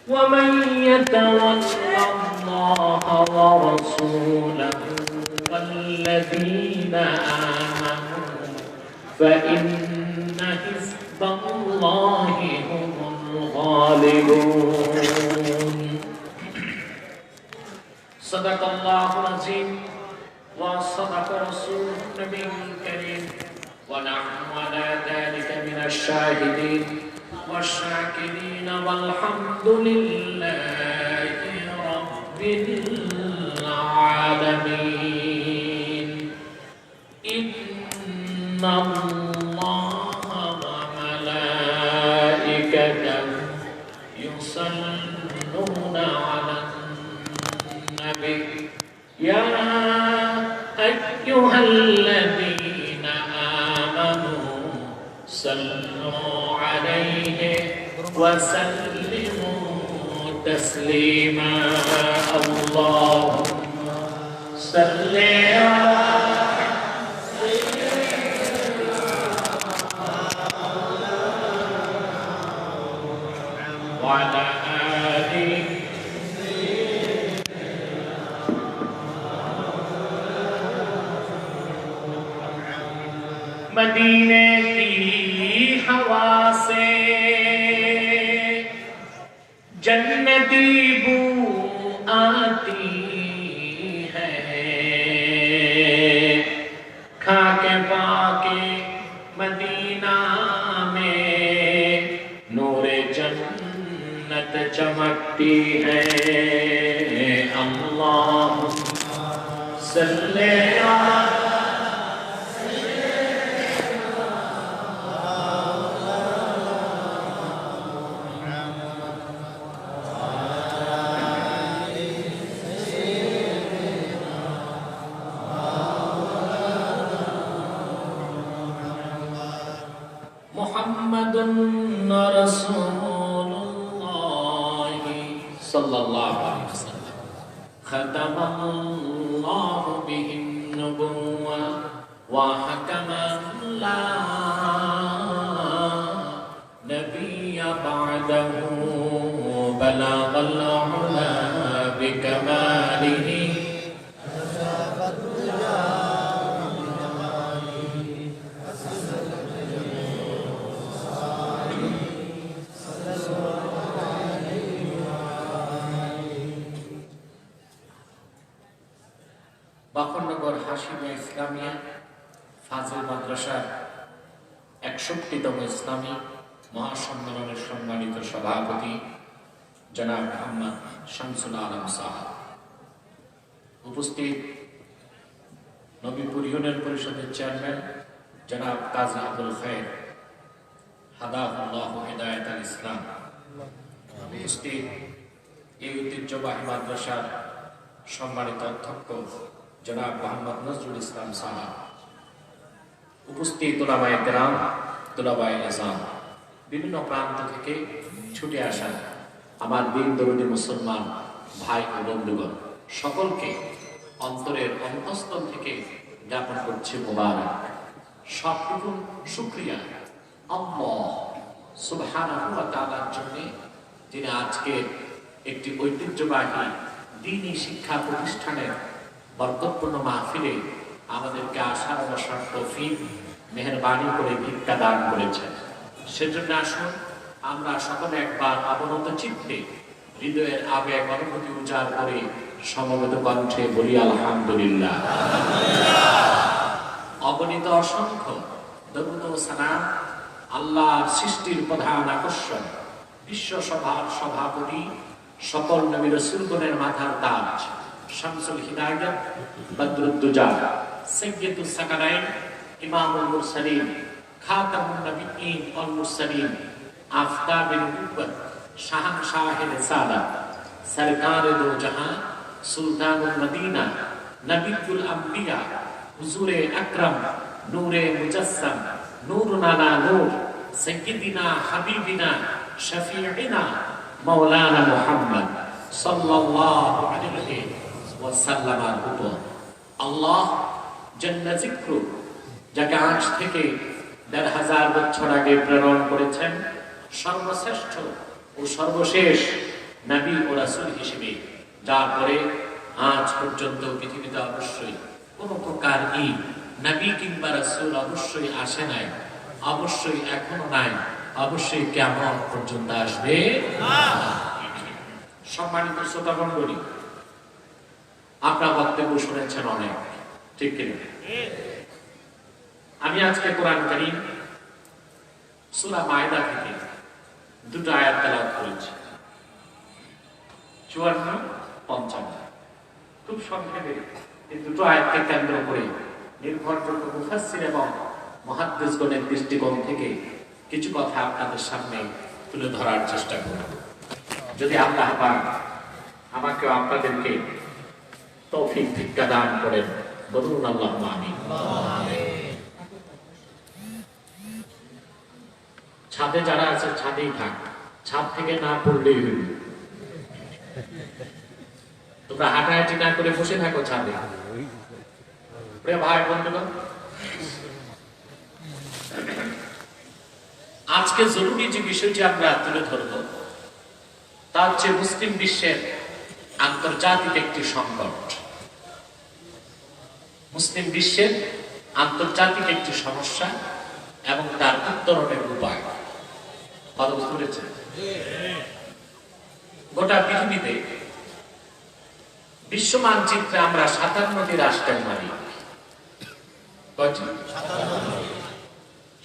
ومن يتول الله ورسوله والذين آمنوا فإن حزب الله هم الغالبون صدق الله العظيم وصدق رسوله النبي الكريم ونحن على ذلك من الشاهدين والشاكرين والحمد لله رب العالمين إن الله وملائكته يصلون على النبي يا أيها الذين آمنوا صلوا عليه وسلموا تسليما اللهم صل وعلى آله مدینے کی ہوا سے جنتی بو آتی ہے کھا کے پاک مدینہ میں نور جنت چمکتی ہے اللہم صلی علی محمد رسول اللہ صلی اللہ علیہ وسلم ختم اللہ به النبوة وحكم لا نبي بعده بلغ العلا بكماله বাকরনগর হাশিমিয়া ইসলামিয়া ফাজিল মাদ্রাসার ৬১তম ইসলামী মহাসম্মেলনের সম্মানিত সভাপতি জনাব মোহাম্মদ শামসুল আলম সাহেব, উপস্থিত নবীপুর ইউনিয়ন পরিষদের চেয়ারম্যান জনাব কাজী আব্দুল খায়ের হাদাহুল্লাহ হিদায়াতুল ইসলাম, উপস্থিত এই ঐতিহ্যবাহী মাদ্রাসার সম্মানিত অধ্যক্ষ জনাব মোহাম্মদ নজরুল ইসলাম সাহেব, উপস্থিত উলামায়ে কেরাম, তুলাবায়ে ইজাম, বিভিন্ন প্রান্ত থেকে ছুটে আসা আমার দিন দরদি মুসলমান ভাই ও বন্ধুগণ, সকলকে অন্তরের অন্তঃস্থল থেকে জ্ঞাপন করছি মোবারক। সবটুকু শুকরিয়া আল্লাহ সুবহানাহু ওয়া তাআলার জন্য, যিনি আজকে একটি ঐতিহ্যবাহী দ্বীনি শিক্ষা প্রতিষ্ঠানের বরকতপূর্ণ মাহফিলে আমাদেরকে আসার বসার তৌফিক মেহেরবানি করে ভিক্ষা দান করেছেন। সেজন্য আসুন আমরা সকলে একবার অবনত চিত্তে হৃদয়ের আবেগ অনুভূতি উজাড় করে সমবেত কণ্ঠে বলি আলহামদুলিল্লাহ। অগণিত অসংখ্য দরুদ ও সালাম আল্লাহর সৃষ্টির প্রধান আকর্ষণ, বিশ্ব সভার সভাপতি, সকল নবী রাসূলগণের মাথার তাজ, শামসুল হিদায়াত, বদরুদ্দুজা, সাইয়্যিদুস সাকারাইন, ইমামুল মুরসালিন, খাতামুন নবিয়্যিন ওয়াল মুরসালিন, আফতাবে নবুওয়াত, শাহনশাহে রিসালাত, সরকারে দো জাহান, সুলতানুল মদিনা, নবিয়ুল আম্বিয়া, হুজুরে আকরাম, নূরে মুজাসসাম, নূরুন আলা নূর, সাইয়্যিদিনা হাবিবিনা শফিঈনা মাওলানা মুহাম্মদ সাল্লাল্লাহু আলাইহি ওয়াসাল্লামের উপর আল্লাহ জাল্লা যিকরু, যাকে আজ থেকে ১৫০০ বছর আগে প্রেরণ করেছেন, সর্বশ্রেষ্ঠ ও সর্বশেষ নবী ও রাসূল হিসেবে, যার পরে আজ পর্যন্ত পৃথিবীতে অবশ্যই কোন প্রকার নবী কিংবা রাসূল অবশ্যই আসে নাই, অবশ্যই এখনো নাই, অবশ্যই কিয়ামত পর্যন্ত আসবে না। সম্মানিত শ্রোতামণ্ডলী, আপনারা বক্তব্য শুনেছেন অনেক, ঠিক কিনা? আমি আজকে কোরআন কারীম সূরা মায়দা থেকে দুটো আয়াত তেলাওয়াত করেছি, 54, 55। খুব সংক্ষেপে এই দুটো আয়াতকে কেন্দ্র করে নির্ভরযোগ্য মুফাসসির এবং মুহাদ্দিসগণের দৃষ্টিকোণ থেকে কিছু কথা আপনাদের সামনে তুলে ধরার চেষ্টা করব। যদি আল্লাহ পাক আমাকে আপনাদেরকে তৌফিক ভিক্ষা দান করেন, বলুন আল্লাহুম্মা আমিন। ছাদে যারা আছে ছাদেই থাক, ছাদ থেকে না পড়লেই হইল। তোমরা হাঁটাহাঁটি না করে বসে থাকো ছাদে। প্রিয় ভাই বন্ধুগণ, আজকে জরুরি যে বিষয়টি আমরা তুলে ধরব তা হচ্ছে মুসলিম বিশ্বের আন্তর্জাতিক একটি সংকট, মুসলিম বিশ্বের আন্তর্জাতিক একটি সমস্যা এবং তার উত্তরণের উপায়। কথা বুঝতে পেরেছেন? গোটা পৃথিবীতে বিশ্ব মানচিত্রে আমরা 57টি রাষ্ট্রের মালিক।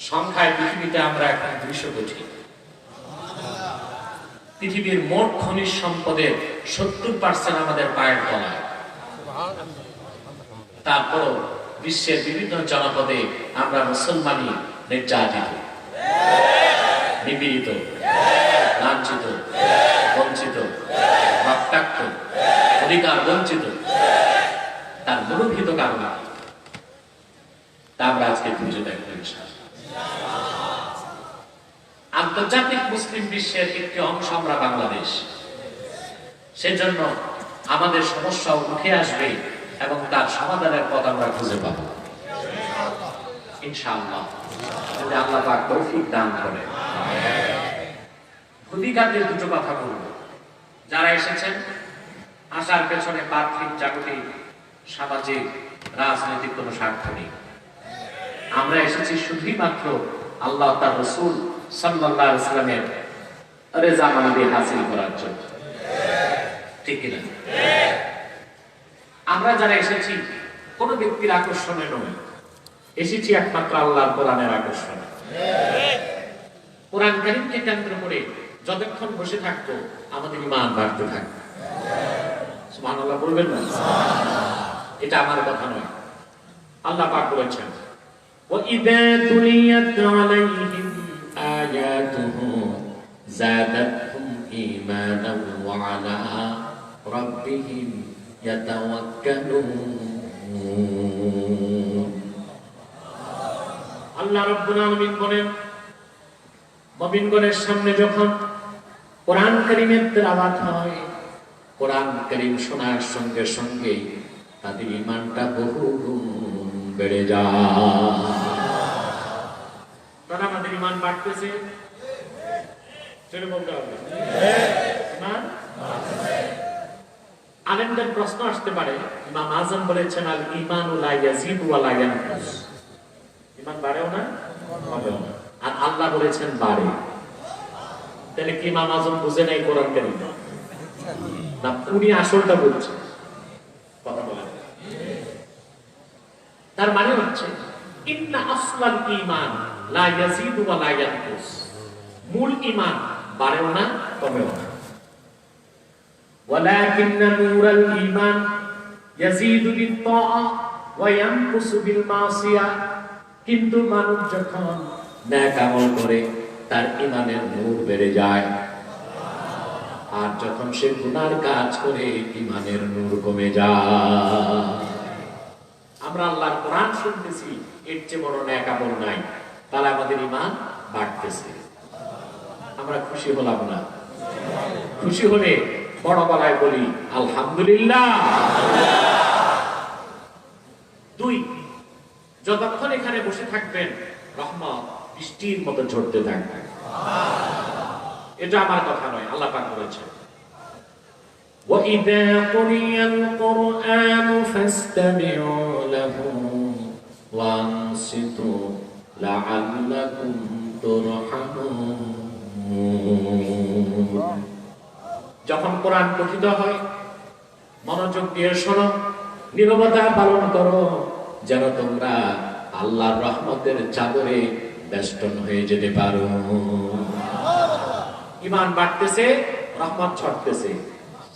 সংখ্যায় পৃথিবীতে আমরা এখন 200 কোটি। পৃথিবীর মোট খনিজ সম্পদের 70% আমাদের পায়ের তলায়। তারপর বিশ্বের বিভিন্ন জনপদে আমরা মুসলমানই নির্যাতিত, নিপীড়িত, লাঞ্ছিত, বঞ্চিত, রক্তাক্ত, অধিকার বঞ্চিত। তার মূলভূত কারণ তা আমরা আজকে খুঁজে দেখব ইনশাআল্লাহ। আন্তর্জাতিক মুসলিম বিশ্বের একটি অংশ আমরা বাংলাদেশ। সেজন্য আমাদের সমস্যাও উঠে আসবে এবং তার সমাধানের পথ আমরা খুঁজে পাব ইনশাআল্লাহ, যদি আল্লাহ পাক তৌফিক দান করে। ভূমিকাদের দুটো কথা বলব। যারা এসেছেন, আসার পেছনে পার্থিব, জাগতিক, সামাজিক, রাজনৈতিক কোনো স্বার্থ নেই। আমরা এসেছি শুধুই মাত্র আল্লাহ তার রাসূল সাল্লাল্লাহু আলাইহি ওয়াসাল্লামের রেজামন্দি হাসিল করার জন্য, ঠিক কিনা? আমরা যারা এসেছি কোন ব্যক্তির আকর্ষণে নয়, এসেছি একমাত্র আল্লাহর কোরআনের আকর্ষণে। কোরআন কারীমকে কেন্দ্র করে যতক্ষণ বসে থাকতো আমাদের ঈমান বাড়তে থাকতো। সুবহানাল্লাহ বলবেন না? এটা আমার কথা নয়, আল্লাহ পাক বলেছেন, وَإِذَا تُلِيَتْ عَلَيْهِمْ آيَاتُهُ زَادَتْهُمْ إِيمَانًا وَعَلَى رَبِّهِمْ يَتَوَكَّلُونَ। আল্লাহ রাব্বুল আলামিন বলেন, মুমিনগণের সামনে যখন কোরআন কারীমের তেলাওয়াত হয়, কোরআন কারীম শোনার সঙ্গে সঙ্গে তাদের ঈমানটা বহুগুণ বেড়ে যায়। তারা আমাদের ঈমান বাড়তেছে, সেটা বলতে হবে। আলেমদের প্রশ্ন আসতে পারে, ইমাম আযম বলেছেন, আল ঈমানু লা ইয়াজিদু ওয়া লা ইয়ানকুস। ঈমান বাড়েও না, কমেও না। আর আল্লাহ বলেছেন বাড়ে। তাহলে কি ইমাম আযম বুঝে নাই কোরআন কারীম? না, উনি আসলটা বলছেন। কথা বলেন। তার মানে হচ্ছে ইন্না আসলাল ঈমান লা ইয়াজিদু ওয়া লা ইয়ানকুস। মূল ঈমান বাড়েও না, কমেও না। ওয়ালাকিন্না নূরাল ঈমান ইয়াজিদু বিত-তাআ ওয়া ইয়ানকুসু বিল মাসিয়াহ। কিন্তু মানুষ যখন নেক আমল করে তার ঈমানের নূর বেড়ে যায়, আর যখন সে গুনার কাজ করে ঈমানের নূর কমে যায়। আমরা আল্লাহর কোরআন শুনতেছি, এর চেয়ে বড় নেক আমল নাই, তাহলে আমাদের ঈমান বাড়তেছে। আমরা খুশি হলাম না? খুশি হলে বড় গলায় বলি আলহামদুলিল্লাহ। 2, যতক্ষণ এখানে বসে থাকবেন রহমত বৃষ্টির মতো ঝরতে থাকবে। এটা আমার কথা নয়, আল্লাহ পাক বলেছেন। وَإِذَا قُرِئَ الْقُرْآنُ فَاسْتَمِعُوا لَهُ وَأَنصِتُوا لَعَلَّكُمْ تُرْحَمُونَ। যখন কোরআন পঠিত হয় মনোযোগ দিয়ে শোনো, নীরবতা পালন করো, যেন তোমরা আল্লাহর রহমতের চাদরে বেষ্টন হয়ে যেতে পারো। ঈমান বাড়তেছে, রহমত ছড়তেছে।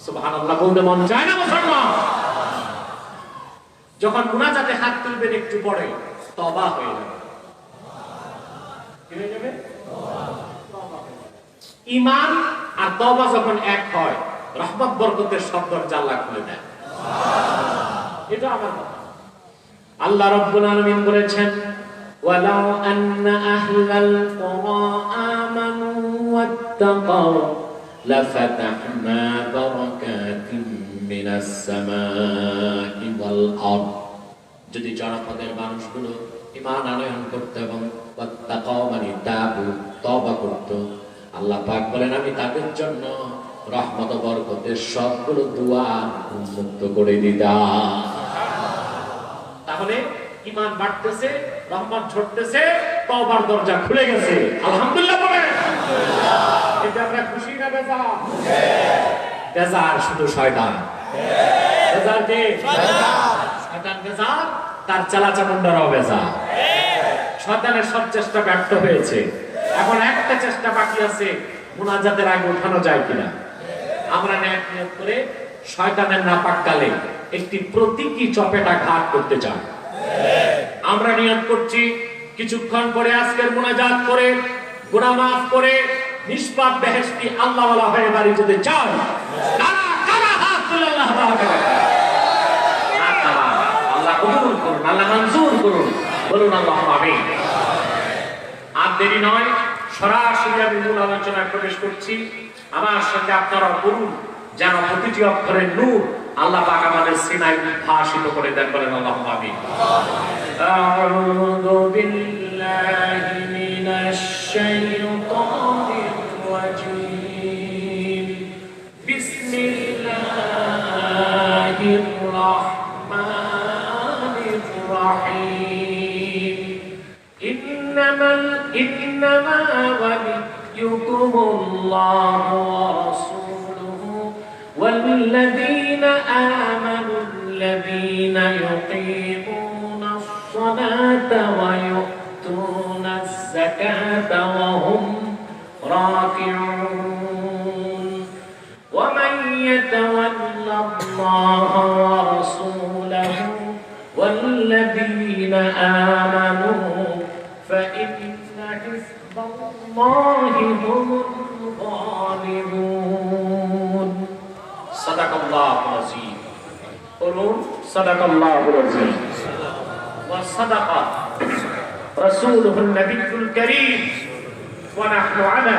সুবহানাল্লাহ বলতে মন চায় না মুসলমান? যখন মুনাজাতে হাত তুলবেন একটু পরে তওবা হয়ে যাবে। কি হয়ে যাবে? ঈমান আর তওবা যখন এক হয়, রহমত বরকতের সব দরজা আল্লাহ খুলে দেয়। এটা আমার কথা। আল্লাহ রাব্বুল আলামিন বলেছেন, ওয়ালাউ আন্না আহলাল কুরা আমানু ওয়াত্তাকাউ লাফাতাহনা বারাকাতিন মিনাস সামাই ওয়াল আরদ। যদি জনপদের মানুষগুলো ঈমান আনয়ন করত এবং ওয়াত্তাকাউ মানে তাবু তওবা করত, আল্লাহ পাক বলেন আমি তাদের জন্য রহমত ও বরকতের সবগুলো দুয়ার উন্মুক্ত করে দিতাম। তাহলে ঈমান বাড়তেছে, রহমত ঝরতেছে, তওবার দরজা খুলে গেছে। আলহামদুলিল্লাহ বলেন। এটা আমরা খুশি না বেজার? বেজার শুধু শয়তান। বেজার কে? শয়তান বেজার, তার চালাচামুন্ডারাও বেজার। শয়তানের সব চেষ্টা ব্যর্থ হয়েছে। এখন একটা চেষ্টা বাকি আছে, মুনাজাতের আগে উঠানো যায় কিনা। আমরা নিয়ত করে শয়তানের নাপাক গালে একটি প্রতীকী চপেটা ঘাট করতে চাই। আমরা নিয়ত করছি কিছুক্ষণ পরে আজকের মুনাজাত করে গুনাহ মাফ করে নিষ্পাপ বেহেশতি আল্লাহওয়ালা হয়ে বাড়ি যেতে চাই। কারা কারা হাত তুলে আল্লাহ আল্লাহ কবুল করুন, আল্লাহ মঞ্জুর করুন, বলুন আল্লাহুম্মা আমিন। আর দেরি নয়, সরাসরি আমি মূল আলোচনায় প্রবেশ করছি। আমার সঙ্গে আপনারা বলুন, যেন প্রতিটি অক্ষরের নূর আল্লাহ পাক আমাদের সিনায় ভাসিত করে দেন। বলেন আল্লাহুম্মা আমিন। আউযু বিল্লাহি মিনাশ শাইতানির রাজীম। বিসমিল্লাহির রাহমানির রাহিম। ইন্নামা ওয়ালিয়্যুকুমুল্লাহু ওয়া রাসূলুহু والذين آمنوا الذين يقيمون الصلاة ويؤتون الزكاة وهم راكعون ومن يتول الله ورسوله والذين آمنوا فإن حزب الله هم الغالبون সাদাকাল্লাহুল আযীম। বলুন সাদাকাল্লাহুল আযীম। ওয়া সাদাকা রাসূলুহুন নবিয়্যুল কারীম ওয়া নাহনু আলা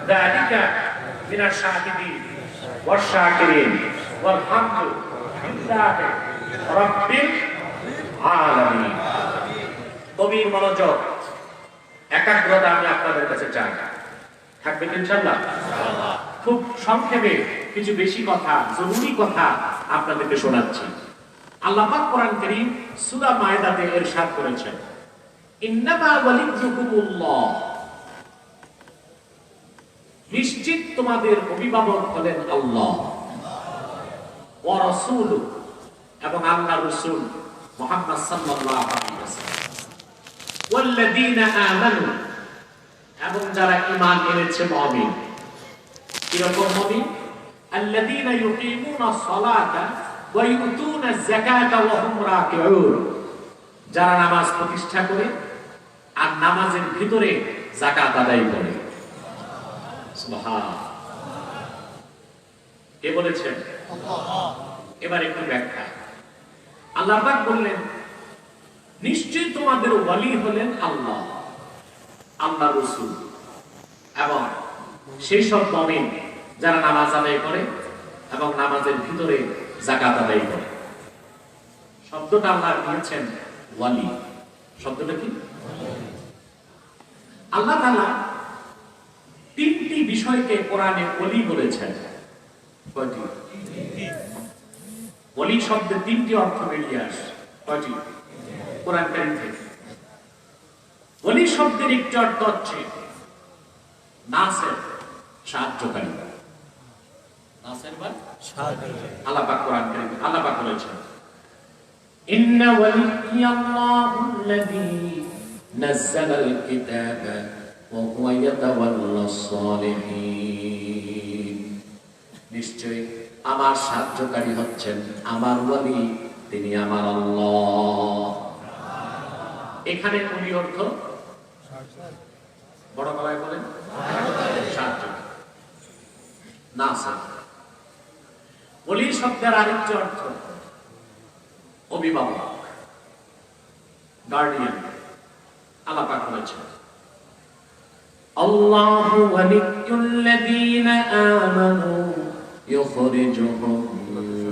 যালিকা মিনাশ শাহিদিন ওয়াশ শাকিরিন ওয়াল হামদু লিল্লাহি রাব্বিল আলামিন। গভীর মনোযোগ, একাগ্রতা আমি আপনাদের কাছে চাই। থাকবে ইনশাআল্লাহ? ইনশাআল্লাহ। খুব সংক্ষেপে কিছু বেশি কথা, জরুরি কথা আপনাদেরকে শোনাচ্ছি। আল্লাহ পাক কোরআন কারীম সূরা মায়েদাতে ইরশাদ করেছেন, ইন্নামা ওয়ালিয়্যুকুমুল্লাহ, নিশ্চিত তোমাদের অভিভাবক হলেন আল্লাহ, ওয়া রাসূলুহু, এবং আল্লাহর রাসূল মুহাম্মদ সাল্লাল্লাহু আলাইহি ওয়াসাল্লাম, ওয়াল্লাযীনা আমানু, এবং যারা ঈমান এনেছে মুমিন। কিরকম মুমিন? আল্লাযীনা ইউকিমুনাস সালাতা ওয়া ইউতুনাজ যাকাতা ওয়া হুম রাকিউন, যারা নামাজ প্রতিষ্ঠা করে আর নামাজের ভিতরে যাকাত আদায় করে। সুবহানাল্লাহ। কে বলেছেন? আল্লাহ। এবার একটু ব্যাখ্যা। আল্লাহ পাক বললেন, নিশ্চয়ই তোমাদের ওয়ালি হলেন আল্লাহ, আল্লাহর রাসূল, এবং সেই সব মুমিন যারা নামাজ আদায় করে এবং নামাজের ভিতরে যাকাত আদায় করে। শব্দটা আল্লাহ দিয়েছেন ওয়ালি। শব্দটা কি? আল্লাহ তাআলা তিনটি বিষয়কে কোরআনে ওলি বলেছেন। কয়টি? ওলি শব্দের তিনটি অর্থ বেরিয়ে আসে। কয়টি? কোরআন কারীম থেকে। ওলি শব্দের একটি অর্থ হচ্ছে নাসের, সাহায্যকারী। নাসের বা সাহায্যকারী। আল্লাহ পাক কোরআন কারীমে আল্লাহ পাক বলেছেন, ইন্না ওয়ালিয়াল্লাহুল্লাযী নাযালাল কিতাবা ওয়া হুয়া ইয়াতাওয়াল্লাস সালিহিন। নিশ্চয় আমার সাহায্যকারী হচ্ছেন আমার ওলি, তিনি আমার আল্লাহ। এখানে ওলি অর্থ বড় গলায় বলেন সাহায্যকারী, নাসির। ওলি শব্দের আরেকটি অর্থ অভিভাবক, গার্ডিয়ান। আল্লাহ পাক বলেছেন, আল্লাহু ওয়ালিয়্যুল্লাযীনা আমানু ইখরিজুহুম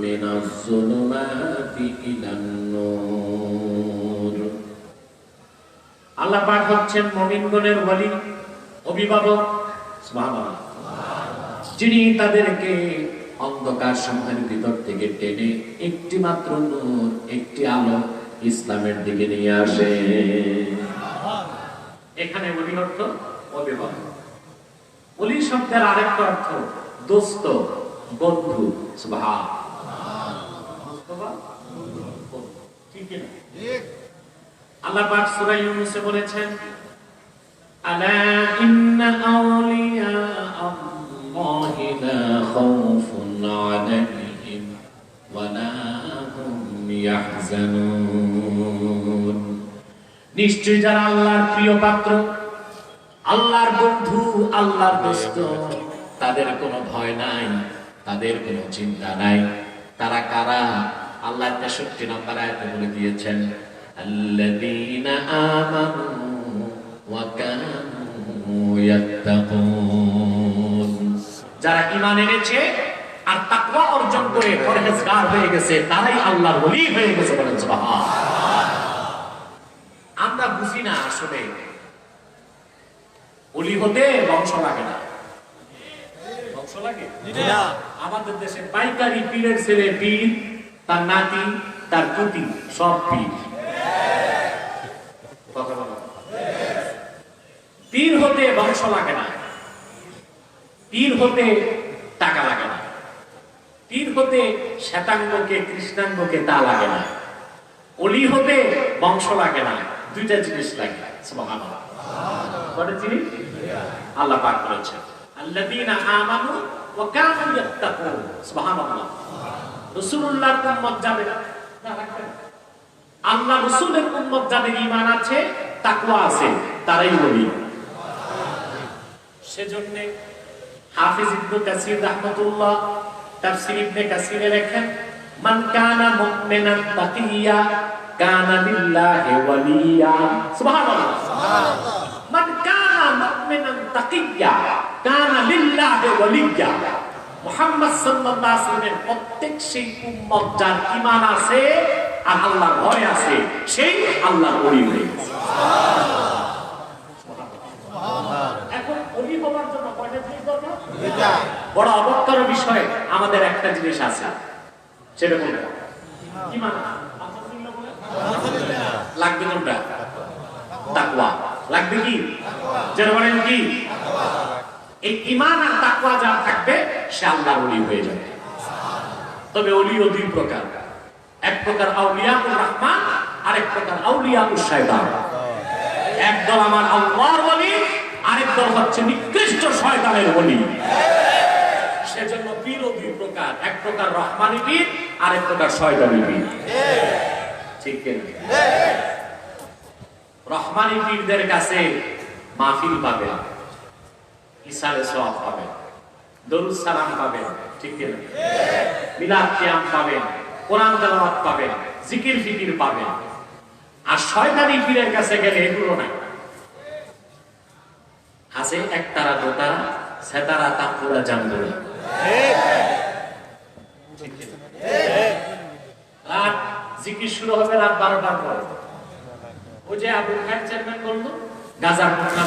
মিনাজ যুলুমাতি ইলান নূর। আল্লাহ পাক হচ্ছেন মুমিনগণের ওলি, অভিভাবক। সুবহানাল্লাহ। যিনি তাদেরকে অন্ধকার সমূহের ভিতর থেকে টেনে একটি মাত্র নূর, একটি আলো ইসলামের দিকে নিয়ে আসে। এখানে ওলি অর্থ অভিভাবক। ওলি শব্দের আরেকটা অর্থ দোস্ত, বন্ধু। সুবহানাল্লাহ। ঠিক না? আল্লাহ পাক সূরা ইউনূসে বলেছেন, আলা ইন্না আউলিয়া আল্লাহি লা খাউফুন আলাইহিম ওয়া লা হুম ইয়াহজানুন। নিশ্চয় যারা আল্লাহর প্রিয় পাত্র, আল্লাহর বন্ধু, আল্লাহর দোস্ত, তাদের কোনো ভয় নাই, তাদের কোনো চিন্তা নাই। তারা কারা? আল্লাহ ৬৩ নম্বর আয়াতে বলে দিয়েছেন, আল্লাযীনা আমানু ওয়া কানু ইয়াত্তাকুন। যারা ঈমান এনেছে আর তাকওয়া অর্জন করে পরহেজগার হয়ে গেছে, তারাই আল্লাহর ওলি হয়ে গেছে। বলেন সুবহানাল্লাহ। আমরা বুঝি না আসলে ওলি হতে বংশ লাগে না। বংশ লাগে না। আমাদের দেশে পাইকারি পীরের ছেলে পীর, তার নাতি, তার পুতি, সব পীর। পীর হতে বংশ লাগে না, পীর হতে টাকা লাগে না, পীর হতে শ্বেতাঙ্গকে কৃষ্ণাঙ্গকে তা লাগে না। ওলি হতে বংশ লাগে না, দুইটা জিনিস লাগে। সুবহানাল্লাহ। কয়টা জিনিস? আল্লাহ পাক বলেছেন, আল্লাযীনা আমানু ওয়া কানু ইয়াত্তাকুন। সুবহানাল্লাহ। রাসূলুল্লাহর উম্মত যাদের, আল্লাহ রাসূলের উম্মত যাদের ঈমান আছে, তাকওয়া আছে, তারাই ওলি। সেজন্য হাফিজ ইবনে কাসির রাহমাতুল্লাহ তাফসীর ইবনে কাসিরে লেখেন, মান কানা মুমিনান তাকিয়া কানা লিল্লাহি ওয়ালিয়া। সুবহানাল্লাহ। সুবহানাল্লাহ। মান কানা মুমিনান তাকিয়া কানা লিল্লাহি ওয়ালিয়া। মুহাম্মদ সাল্লাল্লাহু আলাইহি ওয়াসাল্লামের প্রত্যেক সেই উম্মত যার ঈমান আছে আর আল্লাহর ভয় আছে, সেই আল্লাহর ওলি হয়ে গেছে। এখন ওলি হওয়ার জন্য কয়টা জিনিস দরকার? বড় অবাক বিষয়, আমাদের একটা জিনিস আছে, সেটা বলবো ঈমান। লাগবে কোনটা? তাকওয়া। লাগবে কি? যারা বলেন কি? এই ঈমান আর তাকওয়া যার থাকবে, সে আল্লাহর ওলি হয়ে যাবে। তবে ওলিও দুই প্রকার, এক প্রকার আউলিয়াউর রহমান, আরেক প্রকার আউলিয়াউশ শয়তান। একদল আমার আল্লাহর ওলি, আরেক দল হচ্ছে নিকৃষ্ট শয়তানের ওলি। সেজন্য পীরও দুই প্রকার, এক প্রকার রহমানি পীর, আরেক প্রকার শয়তানি পীর। ঠিক কিনা? রহমানি পীরদের কাছে মাহফিল পাবেন, ইসালে সওয়াব পাবেন, দরুদ সালাম পাবেন। ঠিক কিনা? মিলাদ কিয়াম পাবেন, কোরআন তেলাওয়াত পাবেন, জিকির ফিকির পাবেন। আর শয়তানি পীরের কাছে গেলে এগুলো নাই। আছে একতারা, দোতারা, সেতারা, তাকুরা, জামদুরা। আর জিকির শুরু হবে রাত 12টার পর। ওই যে আবুল খায়ের চেয়ারম্যান বলল, গাজার মুখনা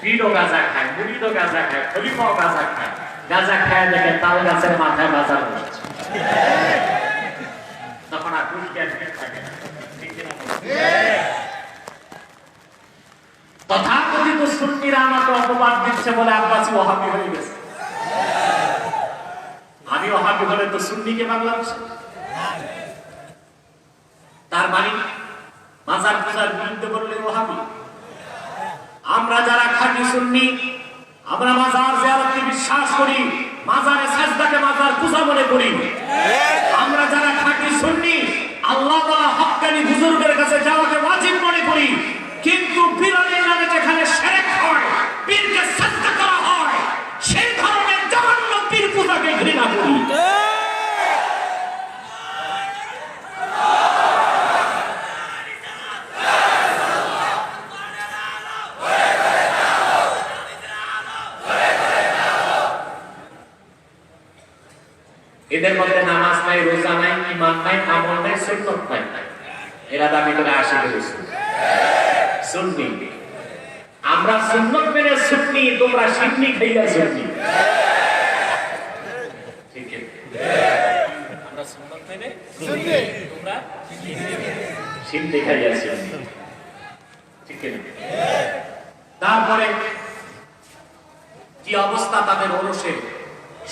পীরও গাঁজা খায়, মুরিদও গাঁজা খায়, খলিফাও গাঁজা খায়, গাঁজা খায় দেখে তাল গাছের মাথায় বাজার বসেছে, তখন আর বুঝ জ্ঞান থাকে না। ঠিক কিনা বলুন? তথাকথিত সুন্নিরা আমাকে অপবাদ দিচ্ছে বলে আব্বাসী ওহাবি হয়ে গেছে। আমি ওহাবি হলে তো সুন্নিকে বাংলাদেশে, তার মানে মাজার পূজার বিরুদ্ধে বললে ওহাবি। আমরা যারা খাঁটি সুন্নি, আমরা মাজার জিয়ারতকে বিশ্বাস করি, মাজারে সাজদাকে মাজার পূজা মনে করি। আমরা যারা খাঁটি সুন্নি, আল্লাহ ওয়ালা হক্কানি হুজুরদের কাছে যাওয়াকে ওয়াজিব মনে করি। কিন্তু পীরের নামে যেখানে শিরক হয়, পীরকে সাজদা করা হয়, সেই ধরনের জঘন্য পীর পূজাকে ঘৃণা করি। এদের মধ্যে নামাজ নাই, রোজা নাই, ঈমান নাই, আমল নাই, সুন্নাত নাই। এরা দাবি করে আশিক রাসূল সুন্নি। আমরা সুন্নাত মেনে সুন্নি, তোমরা সিন্নি খাইয়া সুন্নি। ঠিক আছে, আমরা সুন্নাত মেনে সুন্নি, তোমরা সিন্নি খাইয়া সুন্নি। ঠিক আছে। তারপরে কি অবস্থা তাদের ওরসে?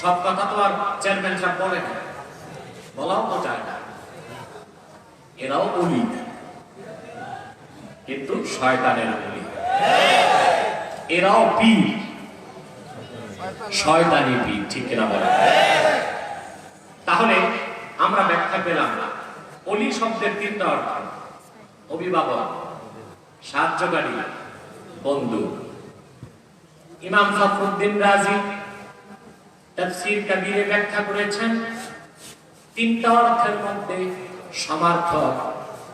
সব কথা তো আর চেয়ারম্যান সাহেব বলে না, বলাও তো চায় না। এরাও বলি, কিন্তু শয়তানের বলি। এরাও পীর, শয়তানি পীর। ঠিক কিনা বলে? তাহলে আমরা ব্যাখ্যা পেলাম না। অলি শব্দের তিনটা অর্থ: অভিভাবক, সাহায্যকারী, বন্ধু। ইমাম ফখরুদ্দিন রাজি তাফসীর কাবীরে ব্যাখ্যা করেছেন, তিনটা অর্থের মধ্যে সমার্থক,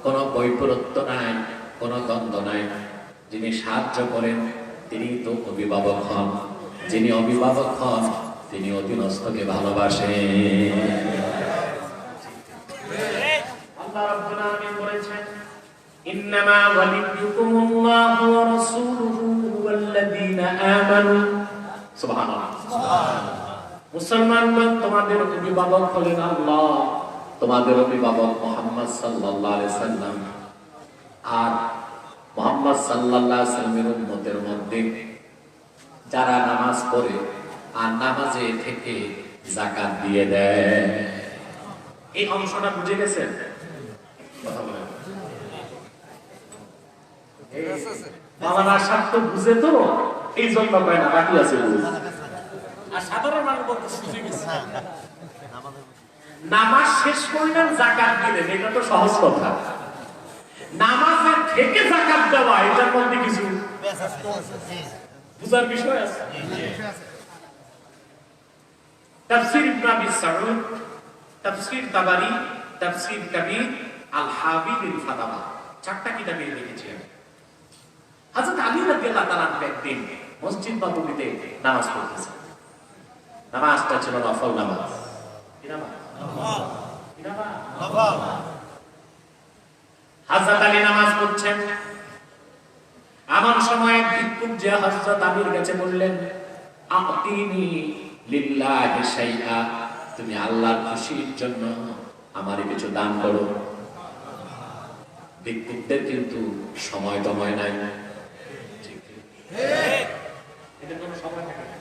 কোনো বৈপরীত্য নাই, কোনো দ্বন্দ্ব নাই। যিনি সাহায্য করেন তিনি তো অভিভাবক হন, যিনি অভিভাবক হন তিনি অধীনস্থকে ভালোবাসেন। আল্লাহ রাব্বুল আলামিন বলেছেন, ইন্নামা ওয়ালিয়্যুকুমুল্লাহু ওয়া রাসূলুহু ওয়াল্লাযীনা আমানু। সুবহানাল্লাহ। মুসলমানগণ, তোমাদের অভিভাবক হলেন আল্লাহ, তোমাদের অভিভাবক মুহাম্মদ সাল্লাল্লাহু আলাইহি সাল্লাম। আর মুহাম্মদ সাল্লাল্লাহু আলাইহি সাল্লামের উম্মতের মধ্যে যারা নামাজ পড়ে আর নামাজে থেকে যাকাত দিয়ে দেয়, এই অংশটা বুঝে গেছেন? কথা বলেন। মাওলানা সাহেব তো বুঝে, তো এই জন্য কয় না, বাকি আছে বুঝে। আর সাধারণ মানুষ বলতে বুঝে গেছে। নামাজ শেষ করলেন, যাকাত দিলেন, এটা তো সহজ কথা। নামাজের থেকে যাকাত দেওয়া, এটার মধ্যে কিছু বুঝার বিষয় আছে। তাফসীর ইবনে আবি সাউদ, তাফসীর তাবারি, তাফসীর কবীর, আল হাবিব আল ফাতাওয়া, চারটা কিতাবে লিখেছেন। হযরত আলী রাদিয়াল্লাহু তাআলা একদিন মসজিদ নববীতে নামাজ পড়তেছেন। নামাজটা ছিল নফল নামাজ। কি নামাজ? নফল। হযরত আলী নামাজ পড়ছেন। এমন সময় ভিক্ষুক যে হযরত আলীর কাছে বললেন, আতিনি লিল্লাহি শাইআ, তুমি আল্লাহর খুশির জন্য আমারে কিছু দান করো। ভিক্ষুকদের কিন্তু সময় টময় নাই, ঠিক এটা কোনো সময় থাকে না।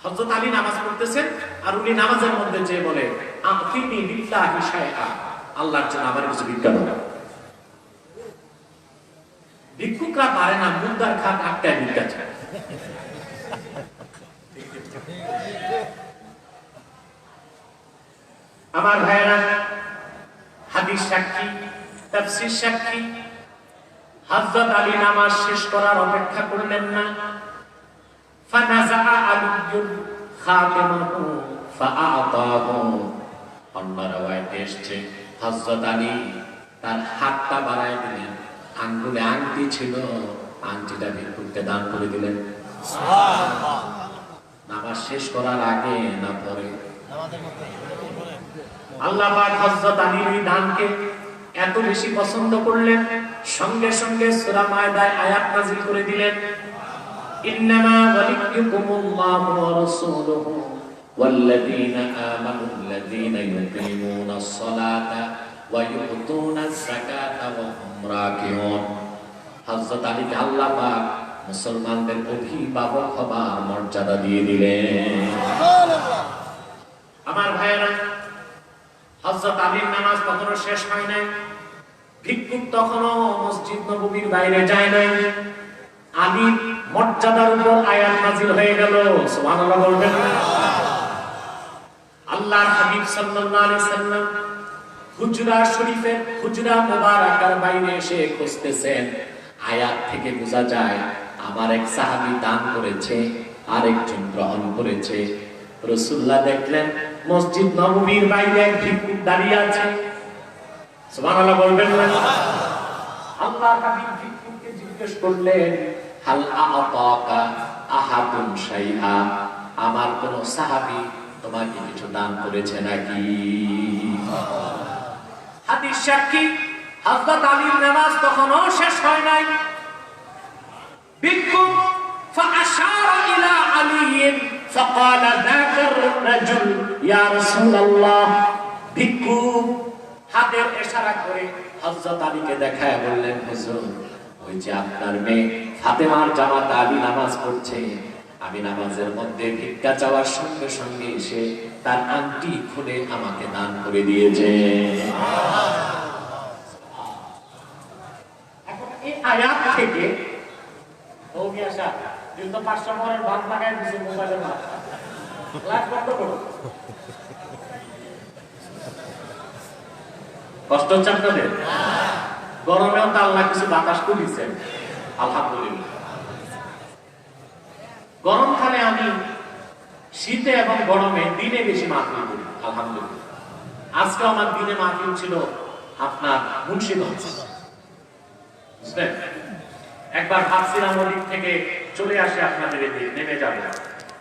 হযরত আলী নামাজ পড়তেছেন, আর উনি নামাজের মধ্যে যে বলে, আতিনি লিল্লাহি শাইআ, আল্লাহর জন্য আমারে কিছু ভিক্ষা দাও। ভিক্ষুকরা পারে না, মুদ্রার খাট আটকায় ভিক্ষা চায়। আমার ভাইয়েরা, হাদিস সাক্ষী, তাফসীর সাক্ষী, হযরত আলী নামাজ শেষ করার অপেক্ষা করলেন না। ফানাযা আলিয়্যুন খাতামাহু ফাআতাহু। অন্য রাওয়ায়াতে এসেছে, হযরত আলী তার হাতটা বাড়ায় দিলেন, আঙ্গুলে আংটি ছিল, আংটিটা ভিক্ষুককে দান করে দিলেন। সুবহানাল্লাহ। নামাজ শেষ করার আগে না পরে? আল্লাহ পাক হযরত আলীর এই দানকে এত বেশি পছন্দ করলেন, সঙ্গে সঙ্গে সূরা মায়দায় আয়াত নাযিল করে দিলেন, ইন্নামা ওয়ালিয়্যুকুমুল্লাহু ওয়া রাসূলুহু ওয়াল্লাযীনা আমানুল্লাযীনা ইউকিমুনাস সালাতা ওয়া ইউতুনাজ যাকাতা ওয়া হুম রাকিউন। হযরত আলীকে আল্লাহ পাক মুসলমানদের অভিভাবক হবার মর্যাদা দিয়ে দিলেন। আমার ভাইয়েরা, হযরত আলীর নামাজ তখনো শেষ হয় নাই, ভিক্ষুক তখনো মসজিদ নববীর বাইরে যায় নাই। আলীর মর্যাদার উপর আয়াত নাযিল হয়ে গেল। সুবহানাল্লাহ বলবেন। আল্লাহর হাবিব সাল্লাল্লাহু আলাইহি সাল্লাম হুজরা শরীফের হুজরা মুবারাকার বাইরে এসে খুঁজতেছেন। আয়াত থেকে বোঝা যায় আমার এক সাহাবী দান করেছে, আরেকজন গ্রহণ করেছে। রাসূলুল্লাহ দেখলেন মসজিদ নববীর বাইরে এক ভিক্ষুক দাঁড়িয়ে আছে। সুবহানাল্লাহ বলবেন না? আল্লাহর হাবিব ভিক্ষুককে জিজ্ঞেস করলেন, হাল আ'তাকা আহাদুন শাইআ, আমার কোন সাহাবী তোমাকে কিছু দান করেছে নাকি? হাদিস সাক্ষী হযরত আলীর নামাজ তখনও শেষ হয় নাই। ভিক্ষুক ফাআশারা ইলা আলীন ফাকালা যাকার রাজুল ইয়া রাসূলুল্লাহ। ভিক্ষুক হাতের ইশারা করে হযরত আলীকে দেখায় বললেন, হুজুর, ওই যে আপনার মেয়ে ফাতেমার জামাতা আলী নামাজ পড়ছে, আমি নামাজের মধ্যে ভিক্ষা চাওয়ার সঙ্গে সঙ্গে এসে তার আংটি খুলে আমাকে দান করে দিয়েছে। এখন এই আয়াত থেকে ওকে আসা কিন্তু 500 টাকার ভাত লাগায় দিয়েছে মোবাইলে না, ক্লাস বন্ধ করো। কষ্ট হচ্ছে আপনাদের? গরমেও তো আল্লাহ কিছু বাতাস দিয়েছেন, আলহামদুলিল্লাহ। গরমকালে আমি শীতে এবং গরমে দিনে বেশি মাহফিল করি, আলহামদুলিল্লাহ। আজকে আমার দিনে মাহফিল ছিল আপনার মুন্সিগঞ্জ, বুঝলেন? একবার ভাবছিলাম ওদিক থেকে চলে আসে আপনাদের এদিকে নেমে যাবে,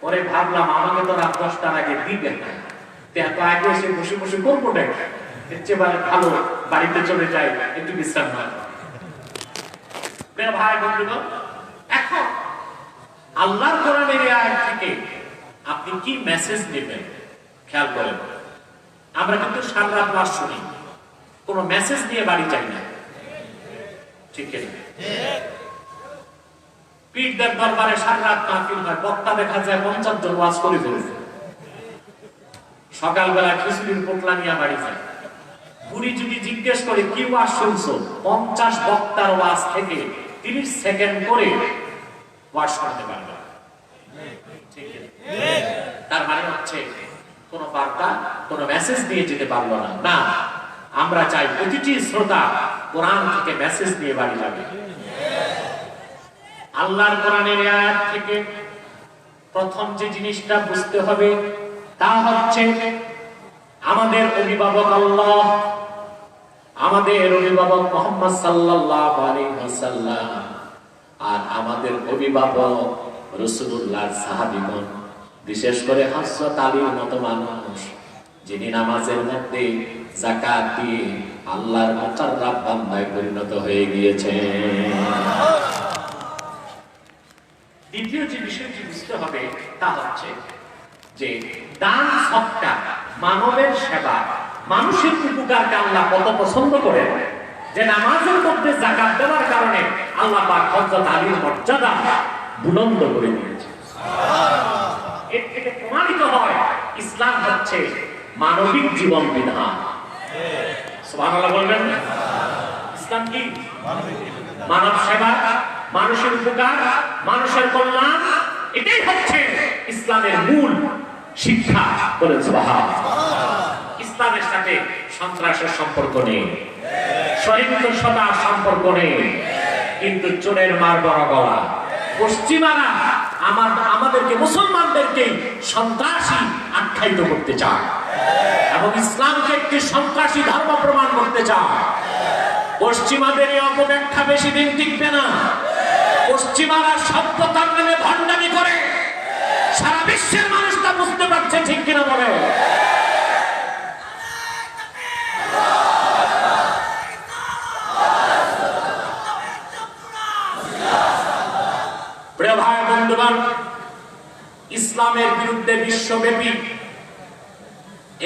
পরে ভাবলাম আমাকে তো রাত 10টার আগে দিবে না, এত আগে এসে বসে বসে করবো দেখ, এর চেয়ে ভালো বাড়িতে চলে যাই, একটু বিশ্রাম হয়। ভাই বন্ধুগণ, এখন আল্লাহর কোরআনের আয়াত থেকে আপনি কি মেসেজ নেবেন খেয়াল করেন। আমরা কিন্তু সারা রাত ওয়াজ শুনি, কোনো মেসেজ নিয়ে বাড়ি যাই না, ঠিক আছে? পীরদের দরবারে সারা রাত মাহফিল হয়, বক্তা দেখা যায় 50 জন ওয়াজ করে ফেলছে, সকালবেলা খিচুড়ির পোটলা নিয়ে বাড়ি যায়। বুড়ি যদি জিজ্ঞেস করে কি ওয়াজ শুনছো, 50 বক্তার ওয়াজ থেকে 30 সেকেন্ড করে ওয়াজ শুনতে পারবে, ঠিক আছে? তার মানে হচ্ছে কোন বার্তা, কোন মেসেজ দিয়ে যেতে পারলো না। না, আমরা চাই প্রতিটি শ্রোতা কোরআন থেকে মেসেজ নিয়ে বাড়ি যাবে। আল্লাহর কোরআনের আয়াত থেকে প্রথম যে জিনিসটা বুঝতে হবে তা হচ্ছে আমাদের অভিভাবক আল্লাহ, আমাদের অভিভাবক মুহাম্মদ সাল্লাল্লাহু আলাইহি ওয়াসাল্লাম, আর আমাদের অভিভাবক রাসূলুল্লাহর সাহাবীগণ, বিশেষ করে হযরত আলীর মতো মানুষ যিনি নামাজের মধ্যে যাকাত দিয়ে আল্লাহর মুকাররাব বান্দায় পরিণত হয়ে গিয়েছেন। দ্বিতীয় যে বিষয়টি বুঝতে হবে তা হচ্ছে যে দান সদকা, মানবের সেবা, মানুষের উপকারকে আল্লাহ কত পছন্দ করেন যে নামাজের মধ্যে যাকাত দেওয়ার কারণে আল্লাহ পাক হযরত আলীর মর্যাদা বুলন্দ করে দিয়েছে। এর থেকে প্রমাণিত হয় ইসলাম হচ্ছে মানবিক জীবন বিধান। সুবহানাল্লাহ বলবেন। ইসলাম কি? মানব সেবা, মানুষের উপকার, মানুষের কল্যাণ, এটাই হচ্ছে ইসলামের মূল শিক্ষা। বলেন সুবহানাল্লাহ। ইসলামের সাথে সন্ত্রাসের সম্পর্ক নেই, সহিংসতার সম্পর্ক নেই, কিন্তু চোরের মার বড় গলা। পশ্চিমারা আমাদেরকে, মুসলমানদেরকে সন্ত্রাসী আখ্যায়িত করতে চায় এবং ইসলামকে একটি সন্ত্রাসী ধর্ম প্রমাণ করতে চায়। পশ্চিমাদের এই অপব্যাখ্যা বেশি দিন টিকবে না। পশ্চিমারা সভ্যতার নামে ভণ্ডামি করে, সারা বিশ্বের মানুষ তা বুঝতে পারছে, ঠিক কিনা বলে? প্রিয় ভাই বন্ধুগণ, বিশ্বব্যাপী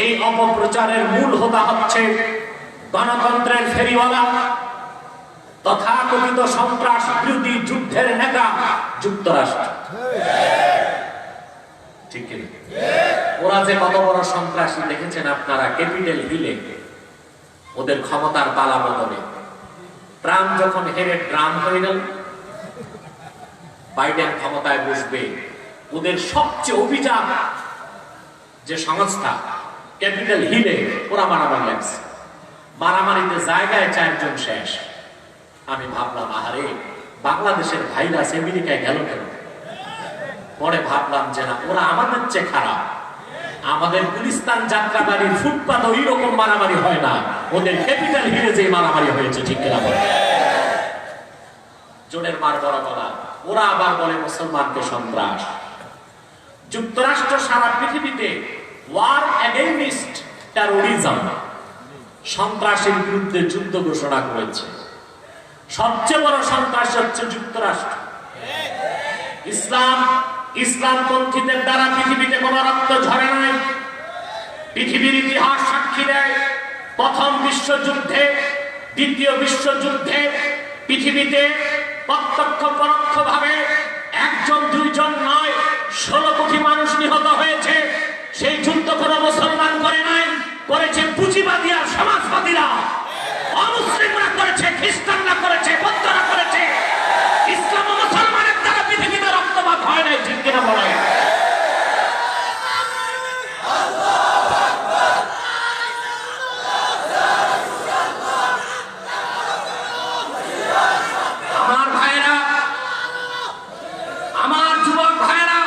এই অপপ্রচারের মূল হোতা হচ্ছে গণতন্ত্রের ফেরিওয়ালা তথাকথিত সন্ত্রাস বিরোধী যুদ্ধের নেতা যুক্তরাষ্ট্র। ঠিক কি? ওরা যে কত বড় সন্ত্রাসী দেখেছেন আপনারা ক্যাপিটাল হিলে ওদের ক্ষমতার পালা বদলে। ট্রাম্প যখন হেরে ড্রাম হয়ে গেল, বাইডেন ক্ষমতায় বসবে, ওদের সবচেয়ে অভিজাত যে সংস্থা ক্যাপিটাল হিলে ওরা মারামারি লাগছে। মারামারিতে জায়গায় 4 জন শেষ। আমি ভাবলাম আহারে বাংলাদেশের ভাইরাস আমেরিকায় গেল কেন? পরে ভাবলাম যে না, ওরা আমাদের চেয়ে খারাপ। আমাদের গুলিস্তান যাত্রাবাড়ির ফুটপাত ওই রকম মারামারি হয় না, ওদের ক্যাপিটাল হিলে যে মারামারি হয়েছে। ঠিক কিনা বলে? জোরের মার বড় গলা। ওরা আবার বলে মুসলমানকে সন্ত্রাস। যুক্তরাষ্ট্র সারা পৃথিবীতে ওয়ার এগেইনস্ট টেরোরিজম, সন্ত্রাসের বিরুদ্ধে যুদ্ধ ঘোষণা করেছে। সবচেয়ে বড় সন্ত্রাস হচ্ছে যুক্তরাষ্ট্র। ইসলামপন্থীদের দ্বারা পৃথিবীতে কোন রক্ত ঝরে নাই। পৃথিবীর ইতিহাস সাক্ষী দেয়, প্রথম বিশ্বযুদ্ধে, দ্বিতীয় বিশ্বযুদ্ধে পৃথিবীতে প্রত্যক্ষ পরোক্ষভাবে 1 জন 2 জন নয় 16 কোটি মানুষ নিহত হয়েছে। সেই যুদ্ধ কোন মুসলমান করে নাই, করেছে পুঁজিবাদী আর সমাজবাদীরা। অমুসলিমরা করেছে, খ্রিস্টানরা করেছে, বৌদ্ধরা করেছে। ইসলাম ও মুসলমানের দ্বারা পৃথিবীতে রক্তপাত হয় নাই। ঠিক কিনা বলে? আমার ভাইরা, আমার যুবক ভাইরা,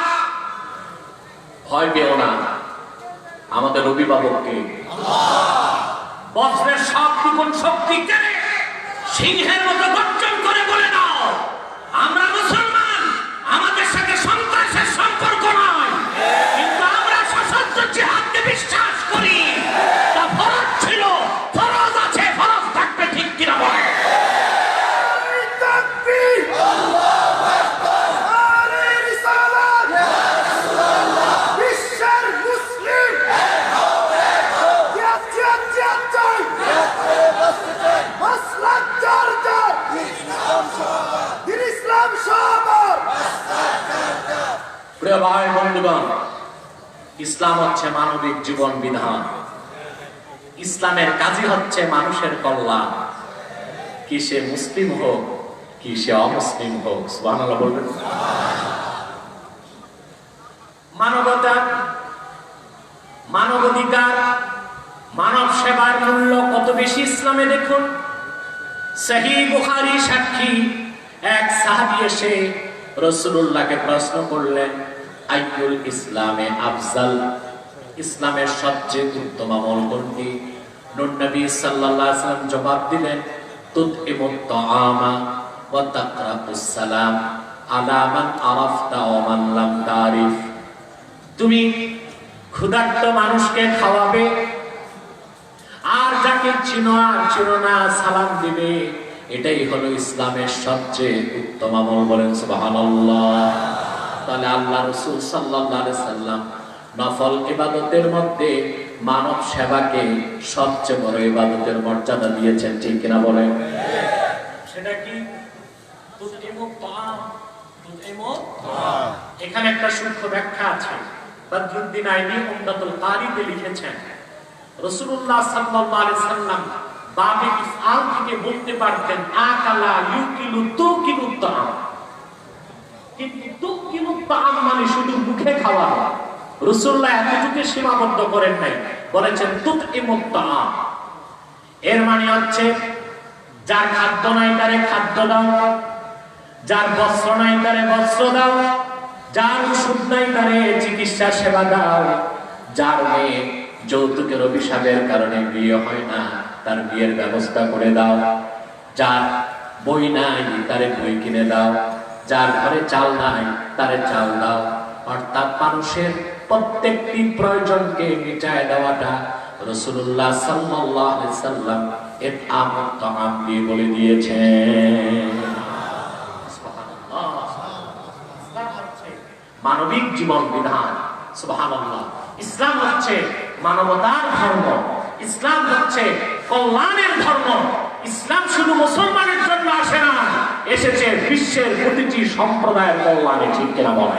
ভয় পেও না। আমাদের অভিভাবককে বজ্রের সব দ্বিগুণ শক্তি কেড়ে সিংহের মতো গর্জন করে বলে দাও, আমরা মুসলমান, আমাদের সাথে সন্ত্রাসের সম্পর্ক নয়, কিন্তু আমরা সশস্ত্র জিহাদকে বিশ্বাস করি। তা ফরজ ছিল, ফরজ আছে, ফরজ থাকবে। ঠিক কিনা বলে? প্রিয় ভাই বন্ধুগণ, ইসলাম হচ্ছে মানবিক জীবন বিধান। ইসলামের কাজই হচ্ছে মানুষের কল্যাণ। কি সে মুসলিম হোক, কি সে অমুসলিম হোক। সুবহানাল্লাহ বলবেন। মানবতা, মানবাধিকার, মানব সেবার মূল্য কত বেশি ইসলামে দেখুন। সহিহ বুখারী সাক্ষী, এক সাহাবী এসে রাসূলুল্লাহকে প্রশ্ন করলেন, আইয়ুল ইসলামে আফজাল, ইসলামের সবচেয়ে উত্তম আমল কোনটি? নবী সাল্লাল্লাহু আলাইহি ওয়াসাল্লাম জবাব দিলেন, তুতইমুত তাআমা ওয়া তাকরাউস সালাম আলা মান আরাফতা ওয়া মান লাম তারিফ। তুমি ক্ষুধার্ত মানুষকে খাওয়াবে, আর যাকে চিনো আর চিনো না সালাম দিবে। এটাই হলো ইসলামের সবচেয়ে উত্তম আমল। বলেন সুবহানাল্লাহ। তাহলে আল্লাহ রাসূল সাল্লাল্লাহু আলাইহি সাল্লাম নফল ইবাদতের মধ্যে মানব সেবাকে সবচেয়ে বড় ইবাদতের মর্যাদা দিয়েছেন। ঠিক কিনা বলেন? সেটা কি? এখানে একটা সূক্ষ্ম ব্যাখ্যা আছে। বদরুদ্দিন আইনি উমদাতুল কারিতে লিখেছেন, রাসূলুল্লাহ সাল্লাল্লাহু আলাইহি সাল্লাম বাবে ইফআল থেকে বলতে পারতেন আকালা ইউকিলু তুকিলু তাআম, কিন্তু তুকিলু তাআম মানে শুধু মুখে খাওয়া। রাসূলুল্লাহ এতটুকু সীমাবদ্ধ করেন নাই, বলেছেন তুকিমুত তাআম। এর মানে হচ্ছে যার খাদ্য নাই তারে খাদ্য দাও, যার বস্ত্র নাই তারে বস্ত্র দাও, যার ওষুধ নাই তারে চিকিৎসা সেবা দাও, যার মেয়ে যৌতুকের অভিশাপের কারণে বিয়ে হয় না তার বিয়ের ব্যবস্থা করে দাও, যার বই নাই তারে বই কিনে দাও, যার ঘরে চাল নাই তারে চাল দাও। অর্থাৎ মানুষের প্রত্যেকটি প্রয়োজনকে মিটায় দেওয়াটা রাসূলুল্লাহ সাল্লাল্লাহু আলাইহি সাল্লাম ইতআমুত তাআম দিয়ে বলে দিয়েছেন। সুবহানাল্লাহ। মানবিক জীবন বিধান। সুবহানাল্লাহ। ইসলাম হচ্ছে মানবতার ধর্ম, ইসলাম হচ্ছে কল্যাণের ধর্ম। ইসলাম শুধু মুসলমানের জন্য আসে না, এসেছে বিশ্বের প্রতিটি সম্প্রদায়ের কল্যাণে, ঠিক কিনা বলে?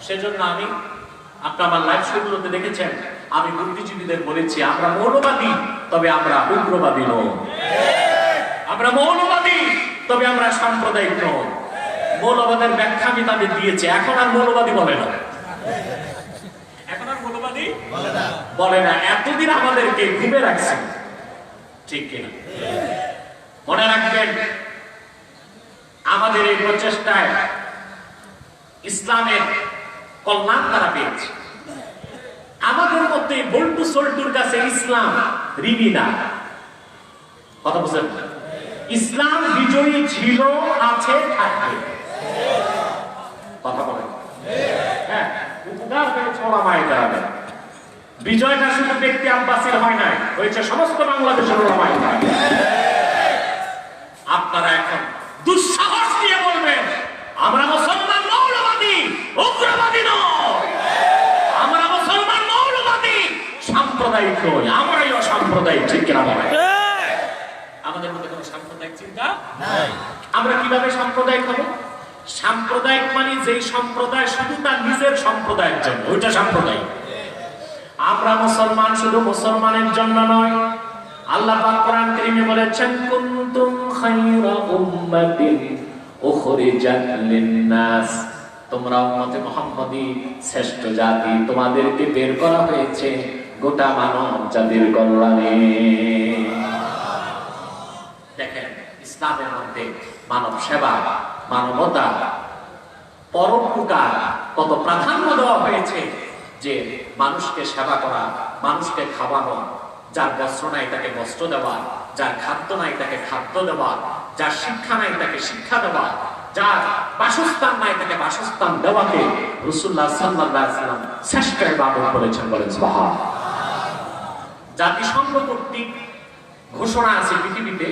সেজন্য আমি আমার লাইভ শোগুলোতে দেখেছেন, আমি বুদ্ধিজীবীদের বলেছি আমরা মৌলবাদী, তবে আমরা উগ্রবাদী নই। আমরা মৌলবাদী, তবে আমরা সাম্প্রদায়িক নই। মৌলবাদের ব্যাখ্যা আমি তাদের দিয়েছি, এখন আর মৌলবাদী বলে না, এখন আর মৌলবাদী বলে না। এতদিন আমাদেরকে ঘুমে রাখছে, ঠিক কিনা? মনে রাখবেন, আমাদের এই প্রচেষ্টায় ইসলামের কল্যাণ তারা পেয়েছে। আমাদের মধ্যে বল্টু সল্টুর কাছে ইসলাম ঋণী না, কথা বুঝলেন? ইসলাম বিজয়ী ছিল, আছে, থাকবে, কথা বলেন। হ্যাঁ, উপকার পেয়েছে ওলামায়ে কেরামের। বিজয়টা শুধু ব্যক্তি আব্বাসীর হয় নাই, হয়েছে সমস্ত বাংলাদেশের ওলামায়ে কেরাম। আপনারা এখন দুঃসাহস দিয়ে বলবেন আমরা মুসলমান মৌলবাদী, উগ্রবাদী নয়, আমরা মুসলমান মৌলবাদী, সাম্প্রদায়িক নই, আমরাই অসাম্প্রদায়িক, ঠিক কিনা বলেন? আমাদের মধ্যে কোনো সাম্প্রদায়িক চিন্তা নাই। আমরা কিভাবে সাম্প্রদায়িক হব? সাম্প্রদায়িক মানে যেই সম্প্রদায় শুধু তার নিজের সম্প্রদায়ের জন্য, ওইটা সাম্প্রদায়িক। আমরা মুসলমান শুধু মুসলমানের জন্য নয়। আল্লাহ পাক কোরআন কারীমে বলেছেন কুনতুম খায়রা উম্মাতিন উখরিজাত লিন-নাস, তোমরা উম্মতে মুহাম্মাদী শ্রেষ্ঠ জাতি, তোমাদেরকে বের করা হয়েছে গোটা মানব জাতির কল্যাণে। দেখেন, ইসলামের মধ্যে মানব সেবা, মানবতা, পরোপকার কত প্রাধান্য দেওয়া হয়েছে। যে মানুষকে সেবা করা, মানুষকে খাওয়ানো, যার বস্ত্র নাই তাকে বস্ত্র দেওয়া, যার খাদ্য নাই তাকে খাদ্য দেওয়া, যার শিক্ষা নাই তাকে শিক্ষা দেওয়া, যার বাসস্থান নাই তাকে বাসস্থান দেওয়াকে রাসূলুল্লাহ সাল্লাল্লাহু আলাইহি ওয়াসাল্লাম শ্রেষ্ঠ ইবাদত বলেছেন, বলেন সুবহানাল্লাহ। জাতিসংঘ কর্তৃক ঘোষণা আছে পৃথিবীতে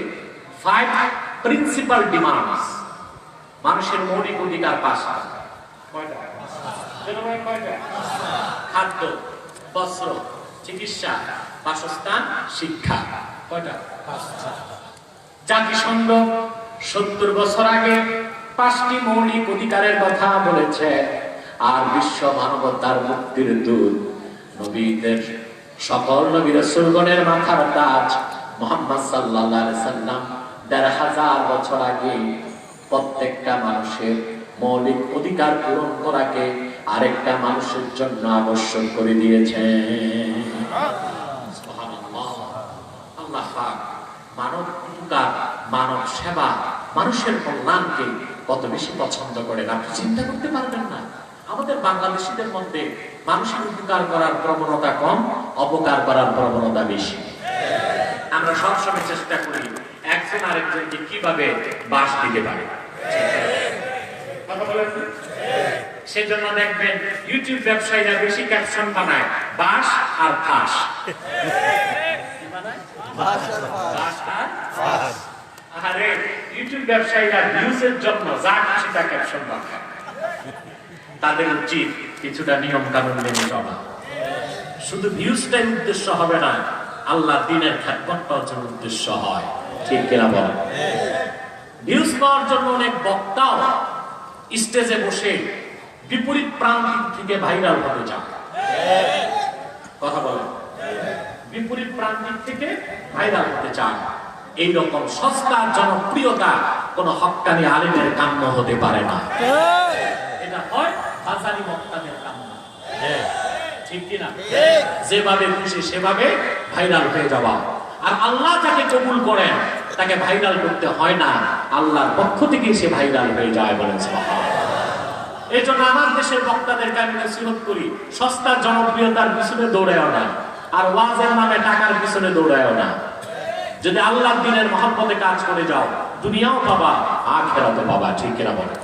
5 প্রিন্সিপাল ডিমান্ডস, মানুষের মৌলিক অধিকার 5টা। কয়টা? খাদ্য, বস্ত্র, চিকিৎসা, বাসস্থান, শিক্ষা। কয়টা? 5টা। জাতিসংঘ 70 বছর আগে 5টি মৌলিক অধিকারের কথা বলেছে। আর বিশ্ব মানবতার মুক্তির দূত, নবীদের সকল নবী রাসূলগণের মাথার তাজ মুহাম্মদ সাল্লাল্লাহু আলাইহি সাল্লাম ১৫০০ বছর আগে প্রত্যেকটা মানুষের মৌলিক অধিকার পূরণ করাকে আরেকটা মানুষের জন্য আবশ্যক করে দিয়েছেন। সুবহানাল্লাহ। আল্লাহ পাক মানব উপকার, মানব সেবা, মানুষের কল্যাণকে কত বেশি পছন্দ করেন আপনি চিন্তা করতে পারবেন না। আমাদের বাংলাদেশীদের মধ্যে মানুষের উপকার করার প্রবণতা কম, অপকার করার প্রবণতা বেশি। আমরা সবসময় চেষ্টা করি একজন আরেকজনকে কিভাবে বাস দিতে পারে, সেজন্য দেখবেন ইউটিউব ব্যবসায়ীরা বেশি ক্যাপশন বানায় বাস আর ফাঁস। আরে ইউটিউব ব্যবসায়ীরা ভিউজের জন্য যা খুশি তা ক্যাপশন বানায়। তাদের উচিত কিছুটা নিয়ম কানুন মেনে চলা। শুধু ভিউজটাই উদ্দেশ্য হবে না, আল্লাহ দ্বীনের খ্যাতমতটাও যেন উদ্দেশ্য হয়, ঠিক কিনা বলেন? ভিউজ পাওয়ার জন্য অনেক বক্তাও স্টেজে বসে বিপরীত প্রান্তিক থেকে ভাইরাল হতে চান, কথা বলেন, বিপরীত প্রান্তিক থেকে ভাইরাল হতে চান। এইরকম সস্তা জনপ্রিয়তা কোন হক্কানি আলেমের কাম্য হতে পারে না। এটা হয় বাজারি বক্তাদের কাম্য, ঠিক কিনা? যেভাবে খুশি সেভাবে ভাইরাল হয়ে যাওয়া। আর আল্লাহ যাকে কবুল করেন তাকে ভাইরাল করতে হয় না, আল্লাহর পক্ষ থেকে সে ভাইরাল হয়ে যায়, বলেন সুবহানাল্লাহ। এই জন্য আমার দেশের বক্তাদেরকে আমি নসিহত করি, সস্তা জনপ্রিয়তার পিছনে দৌড়ায়ও না, আর ওয়াজের নামে টাকার পিছনে দৌড়ায়ও না। যদি আল্লাহর দ্বীনের মহব্বতে কাজ করে যাও, দুনিয়াও পাবা, আখিরাতও পাবা, ঠিক কিনা বলেন?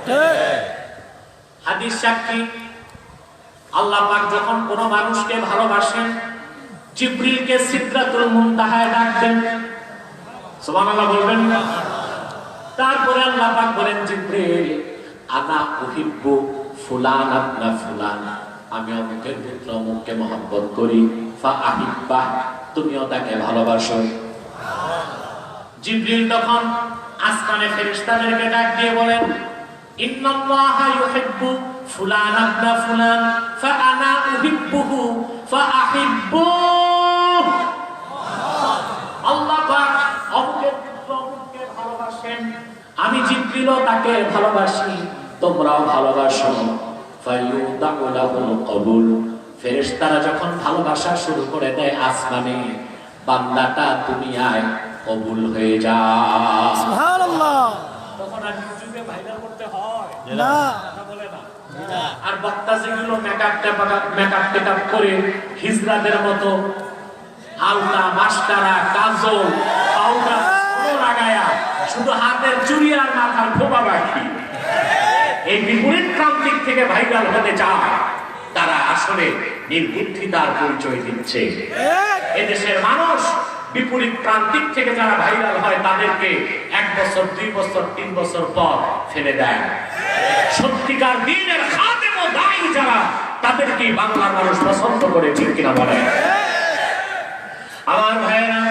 হাদিস সাক্ষী, আল্লাহ পাক যখন কোন মানুষকে ভালোবাসেন জিবরিলকে সিদরাতুল মুনতাহায় ডাকবেন, সুবহানাল্লাহ বলবেন। তারপরে আল্লাহ পাক বলেন জিবরিল আনা উহিব্বু ফুলান ইবনা ফুলান, আমি অমুকের পুত্র অমুককে মহব্বত করি, ফাআহিব্বাহ, তুমিও তাকে ভালোবাসো। জিবরিল তখন আসমানে ফেরেশতাদেরকে ডাক দিয়ে বলেন, ইন্নাল্লাহা ইউহিব্বু ফুলান ইবনা ফুলান ফাআনা উহিব্বুহু ফাআহিব্বু। আল্লাহ পাক অমুকের পুত্র অমুককে ভালোবাসেন, আমি জিবরিলও তাকে ভালোবাসি, তোমরাও ভালোবাসো। ফায়ুদাউ লাহুল কবুল, ফেরেশতারা যখন ভালোবাসা শুরু করে দেয় আসমানে, বান্দাটা দুনিয়ায় কবুল হয়ে যায়। সুবহানাল্লাহ। তখন আর ইউটিউবে ভাইরাল করতে হয় না, কথা বলে না। আর বক্তা যেগুলো মেকআপ করে হিজড়াদের মতো আলতা, মাস্কারা, কাজল, পাউডার লাগায়া শুধু হাতের চুড়ি আর মাথার খোপা বাকি, এই বিপরীত প্রান্তিক থেকে ভাইরাল হতে চায়, তারা আসলে নির্বুদ্ধিতার পরিচয় দিচ্ছে। এদেশের মানুষ বিপরীত প্রান্তিক থেকে যারা ভাইরাল হয় তাদেরকে 1 বছর 2 বছর 3 বছর পর ফেলে দেয়। সত্যিকার দ্বীনের খাদেম ও দায়ী যারা, তাদেরকে বাংলার মানুষ পছন্দ করে, ঠিক কিনা বলে? আমার ভাইয়েরা,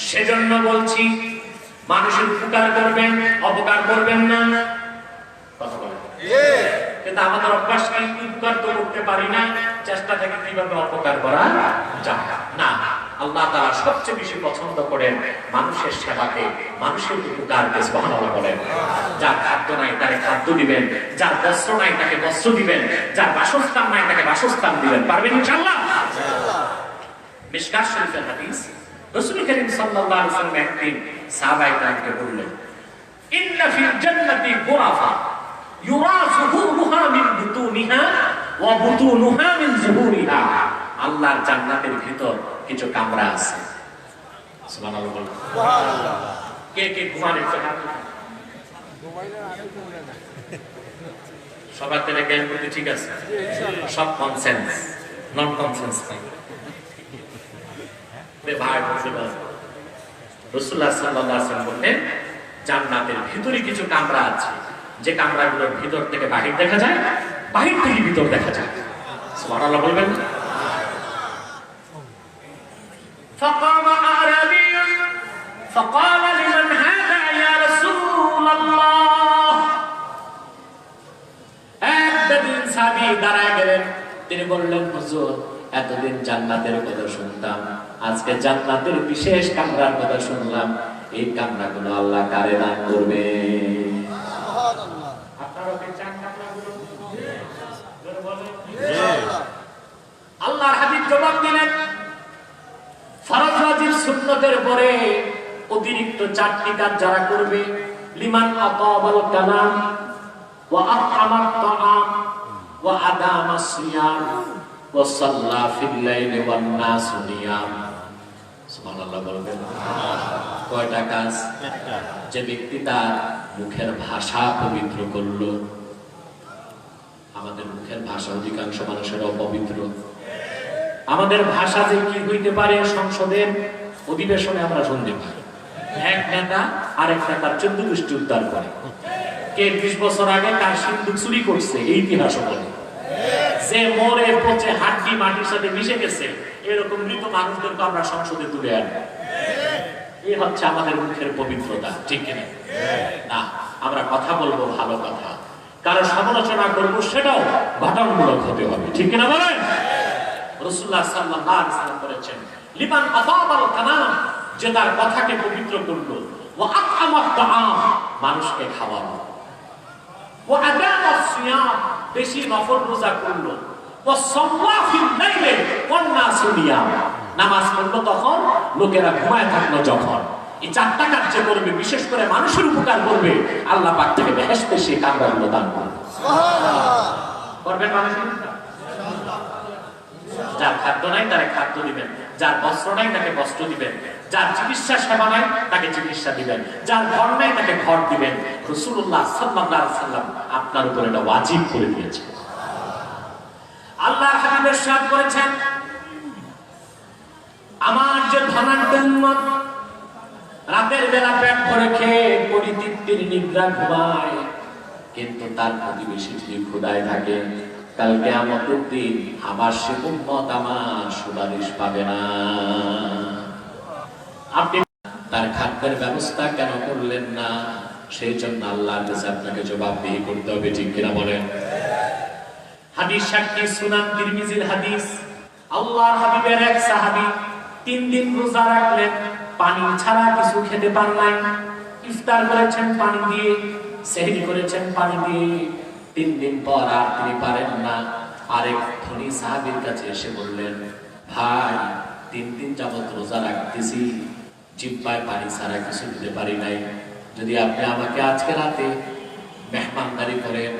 সেজন্য বলছি, মানুষের উপকার করবেন, অপকার করবেন না। কথা বলেন। কিন্তু আমাদের অভ্যাস কি, উপকার তো করতে পারি না, চেষ্টা থেকে কিভাবে অপকার করা যায় না। আল্লাহ তাআলা সবচেয়ে বেশি পছন্দ করেন মানুষের সেবাকে, মানুষের উপকারকে। সুবহানাল্লাহ বলেন। যার খাদ্য নাই তাকে খাদ্য দিবেন, যার বস্ত্র নাই তাকে বস্ত্র দিবেন, যার বাসস্থান নাই তাকে বাসস্থান দিবেন। পারবেন ইনশাআল্লাহ? মিশকাত শরীফের হাদিস, রাসূল করিম সাল্লাল্লাহু আলাইহি ওয়াসাল্লাম একদিন সাহাবায়ে কেরামকে বললেন, ইন্না ফিল জান্নাতি গুরাফা ইউরা যুহুরুহা মিন বুতুনিহা ওয়া বুতুনুহা মিন যুহুরিহা। আল্লাহর জান্নাতের ভিতর কিছু কামরা আছে। সুবহানাল্লাহ বলেন। সুবহানাল্লাহ। কে কে ঘুমানোর কথা সবার তেলে জ্ঞান করতে ঠিক আছে, সব কনসেন্স, নন কনসেন্স নাই। ভাই বুঝতে পারছেন, রাসূলুল্লাহ সাল্লাল্লাহু আলাইহি ওয়াসাল্লাম বললেন, জান্নাতের ভিতরে কিছু কামরা আছে, যে কামরাগুলোর ভিতর থেকে বাহির দেখা যায়, বাহির থেকে ভিতর দেখা যায়। সুবহানাল্লাহ বলবেন। فقام أعرابي فقال لمن هذا يا رسول الله। একদিন সাহাবী দাঁড়ায় গেলেন, তিনি বললেন, হুজুর, এতদিন জান্নাতের কথা শুনতাম, আজকে জান্নাতের বিশেষ কামরার কথা শুনলাম, এই কামরাগুলো আল্লাহ কারে দান করবে? সুবহানাল্লাহ। আপনারা কি চান কামরাগুলো? জোরে বলেন। আল্লাহর হাবিব জবাব দিলেন, ফরজ ওয়াজিব সুন্নতের পরে অতিরিক্ত 4টি কাজ যারা করবে, লিমান আতাবাল কালাম ওয়া আত'আমাত তাআম ওয়া আদামাস সিয়াম ওয়া সাল্লা ফিল লাইলি ওয়ান নাসু নিয়াম। সুবহানাল্লাহ বলবেন। কয়টা কাজ? যে ব্যক্তি তার মুখের ভাষা পবিত্র করলো। আমাদের মুখের ভাষা অধিকাংশ মানুষের অপবিত্র। আমাদের ভাষা যে কি হইতে পারে, সংসদের অধিবেশনে আমরা শুনতে পাই, এক নেতা আরেক নেতার 14 গোষ্ঠী উদ্ধার করে, কে 20 বছর আগে তার সিন্ধুক চুরি করছে, এই ইতিহাস বলে। যে মরে পচে হাড্ডি মাটির সাথে মিশে গেছে, এরকম মৃত মানুষদেরকে আমরা সংসদে তুলে আনি। এই হচ্ছে আমাদের মুখের পবিত্রতা, ঠিক কিনা? না, আমরা কথা বলবো ভালো কথা, কারো সমালোচনা করবো, সেটাও গঠনমূলক হতে হবে, ঠিক কিনা বলেন? রাসূলুল্লাহ সাল্লাল্লাহু আলাইহি ওয়াসাল্লাম বলেছেন, লিমান আতাবাল কালাম, যে তার কথাকে পবিত্র করলো, ওয়া আত'আমাত তাআম, মানুষকে খাওয়ালো, ওয়া আদামাস সিয়াম, বেশি নফল রোজা করলো, ওয়া সাল্লা ফিল লাইলি ওয়ান নাসু নিয়াম, নামাজ পড়লো তখন, লোকেরা ঘুমায় থাকলো যখন। এই 4টা কাজ যে করবে, বিশেষ করে মানুষের উপকার করবে, আল্লাহ পাক থেকে বেহেশতে সেই কামরাগুলো দান করবে। সুবহানাল্লাহ। করবেন মানুষের উপকার। যার খাদ্য নাই তাকে খাদ্য দিবেন, যার বস্ত্র নাই তাকে বস্ত্র দিবেন, যার চিকিৎসা সেবা নাই তাকে চিকিৎসা দিবেন, যার ঘর নাই তাকে ঘর দিবেন। রাসূলুল্লাহ সাল্লাল্লাহু আলাইহি ওয়াসাল্লাম আপনার উপর এটা ওয়াজিব করে দিয়েছেন। আল্লাহর হাবিব ইরশাদ করেছেন, আমার যে ধনাঢ্য উম্মত রাতের বেলা পেট ভরে খেয়ে পরিতৃপ্তির নিদ্রা ঘুমায়, কিন্তু তার প্রতিবেশী যদি ক্ষুধায় থাকে, কাল কিয়ামতের দিন আমার সে উম্মত আমার সুপারিশ পাবে না। আপনি তার খাদ্যের ব্যবস্থা কেন করলেন না? সেই জন্য আল্লাহর কাছে আপনাকে জবাবদিহি করতে হবে, ঠিক কিনা বলেন? হাদিস সাক্ষী সুনান তিরমিজির হাদিস, আল্লাহর হাবিবের এক সাহাবী 3 দিন রোজা রাখলেন, পানি ছাড়া কিছু খেতে পারেন নাই। ইফতার করেছেন পানি দিয়ে, সেহরি করেছেন পানি দিয়ে। 3 দিন পর আর তিনি পারেন না। আরেক ধনী সাহাবীর কাছে এসে বললেন, ভাই 3 দিন যাবত রোজা রাখতেছি, জিহ্বায় পানি ছাড়া কিছু দিতে পারি নাই, যদি আপনি আমাকে আজকে রাতে মেহমানদারি করেন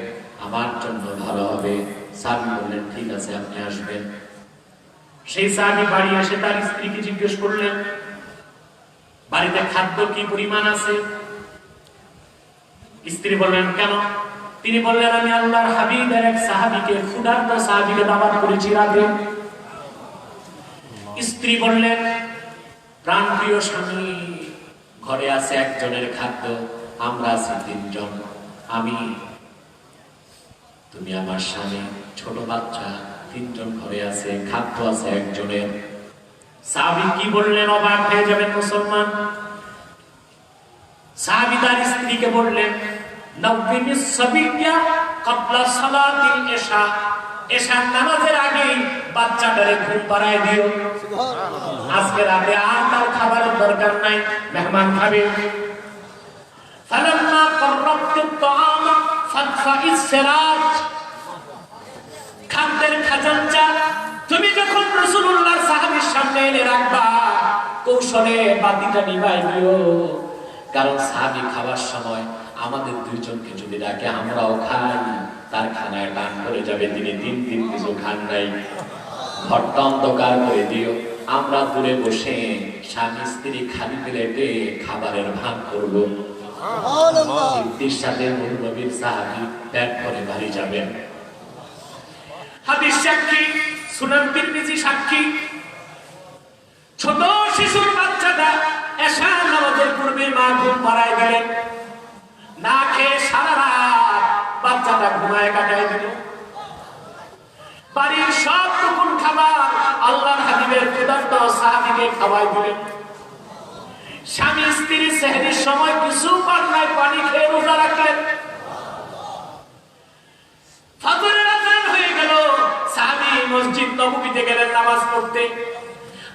আমার জন্য ভালো হবে। সাহাবী বললেন, ঠিক আছে, আপনি আসবেন। সেই সাহাবী বাড়ি এসে তার স্ত্রীকে জিজ্ঞেস করলেন, বাড়িতে খাদ্য কি পরিমাণ আছে? স্ত্রী বললেন, কেন? তিনি বললেন, আমি আল্লাহর হাবিবের এক সাহাবীকে, ক্ষুধার্ত সাহাবীকে দাওয়াত করেছি রাতে। স্ত্রী বললেন, প্রাণপ্রিয় স্বামী, ঘরে আছে একজনের খাদ্য, আমরা আছি 3 জন, আমি, তুমি, আমার স্বামী, ছোট বাচ্চা, 3 জন ঘরে আছে, খাদ্য আছে একজনের। সাহাবী কি বললেন? অবাক হয়ে যাবেন মুসলমান। সাহাবী তার স্ত্রীকে বললেন, নব্বিমিস সাবিয়া ক্বাবলা সালাতিল ইশা, এশার নামাজের আগে বাচ্চাটারে ঘুম পাড়ায় দিও। আজকে রাতে আর তার খাবারের দরকার নাই, মেহমান খাবে। ফালাম্মা কররাবতুত তাআমা ফাতফাইস সিরাজ, খাদ্যের খাজাঞ্চা তুমি যখন রাসূলুল্লাহর সাহাবীর সামনে এনে রাখবা, কৌশলে বাতিটা নিভাই দিও। কারণ সাহাবী খাবার সময় আমাদের 2 জনকে যদি ডাকে আমরাও খাই, তার খানায় টান করে যাবে, তিনি 3 দিন কিছু খান নাই। ঘরটা অন্ধকার করে দিও, আমরা দূরে বসে স্বামী স্ত্রী খালি প্লেটে খাবারের ভাগ করব। তৃপ্তির সাথে নবীর সাহাবী পেট ভরে বাড়ি যাবেন। হাদিস সাক্ষী সুনান তিরমিজি সাক্ষী, ছোট শিশুর বাচ্চাটা এশা নামাজের পূর্বে মা ঘুম পাড়ায় দিলেন, না খেয়ে সারা রাত বাচ্চাটা ঘুমায় কাটায় দিল। বাড়ির সব টুকুন খাবার আল্লাহর হাবিবের ক্ষুধার্ত সাহাবীকে খাওয়াই দিলেন। স্বামী স্ত্রী সেহরির সময় কিছু পান নাই, পানি খেয়ে রোজা রাখলেন। ফজরের আযান হয়ে গেল, সাহাবী মসজিদ নববীতে গেলেন নামাজ পড়তে।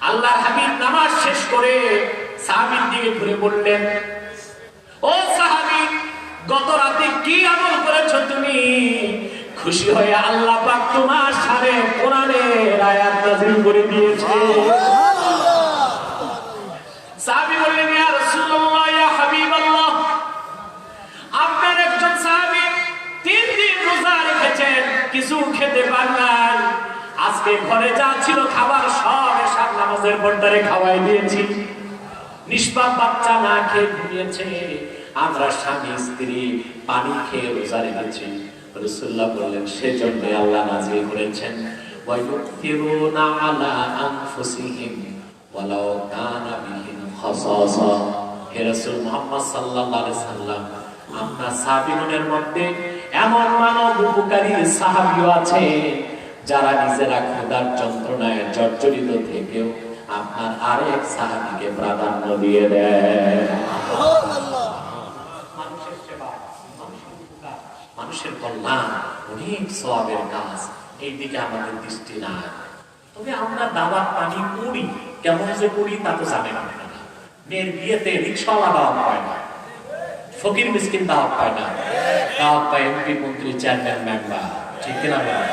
আল্লাহর হাবিব নামাজ শেষ করে সাহাবীর দিকে ঘুরে বললেন, ও সাহাবী, গত রাতে কি আমল করেছো তুমি? খুশি হয়ে আল্লাহ পাক তোমার সামনে কোরআনের আয়াত নাযিল করে দিয়েছে। সাহাবী বললেন, ইয়া রাসূলুল্লাহ, ইয়া হাবিবাল্লাহ, আপনার একজন সাহাবী 3 দিন রোজা রেখেছেন, কিছু খেতে পারেন নাই। আজকে ঘরে যা ছিল খাবার সব এশার নামাজের পর্দারে খাওয়াই দিয়েছি। নিষ্পাপ বাচ্চা না খেয়ে ঘুমিয়েছে, আমরা স্বামী স্ত্রী পানি খেয়ে রোজা রেখেছি। রাসূলুল্লাহ বললেন, সেজন্য আল্লাহ নাযিল করেছেন, ওয়া ইউথিরুনা আলা আনফুসিহিম ওয়ালাউ কানা বিহিম খাসাসা। হে রাসূল মুহাম্মদ সাল্লাল্লাহু আলাইহি সাল্লাম, আপনার সাহাবীগণের মধ্যে এমন মানব উপকারী সাহাবীও আছে যারা নিজেরা ক্ষুধার যন্ত্রণায় জর্জরিত থেকেও আপনার আরেক সাহাবীকে প্রাধান্য দিয়ে দেয়। মানুষের সেবা, মানুষের উপকার, মানুষের কল্যাণ অনেক সওয়াবের কাজ, এই দিকে আমাদের দৃষ্টি নাই। তবে আমরা দাওয়াত পানি করি, কেমন যে করি তা তো জানেন আপনারা। মেয়ের বিয়েতে রিকশাওয়ালা দাওয়াত পায় না, ফকির মিসকিন দাওয়াত পায় না, দাওয়াত পায় এমপি মন্ত্রী চেয়ারম্যান মেম্বার, ঠিক কিনা বলেন?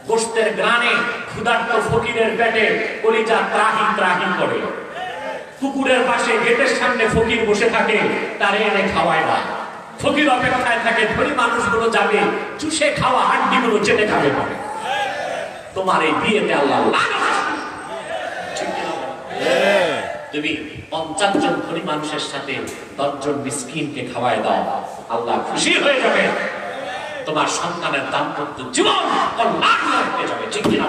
গোশতের গ্রানে ক্ষুধার্ত ফকিরের পেটে কলিজা ত্রাহি ত্রাহি করে। পুকুরের পাশে গেটের সামনে ফকির বসে থাকে, তারে এনে খাওয়ায় না। ফকির অপেক্ষায় থাকে ধনী মানুষগুলো যাবে, চুষে খাওয়া হাড্ডিগুলো চেটে খাবে পরে। তোমার এই বিয়েতে আল্লাহ তুমি 50 জন ধনী মানুষের সাথে 10 জন মিসকিনকে খাওয়ায় দাও, আল্লাহ খুশি হয়ে যাবে। তোমার সন্তানের দাম্পত্য জীবন কল্যাণ হয়ে যাবে, ঠিক কিনা?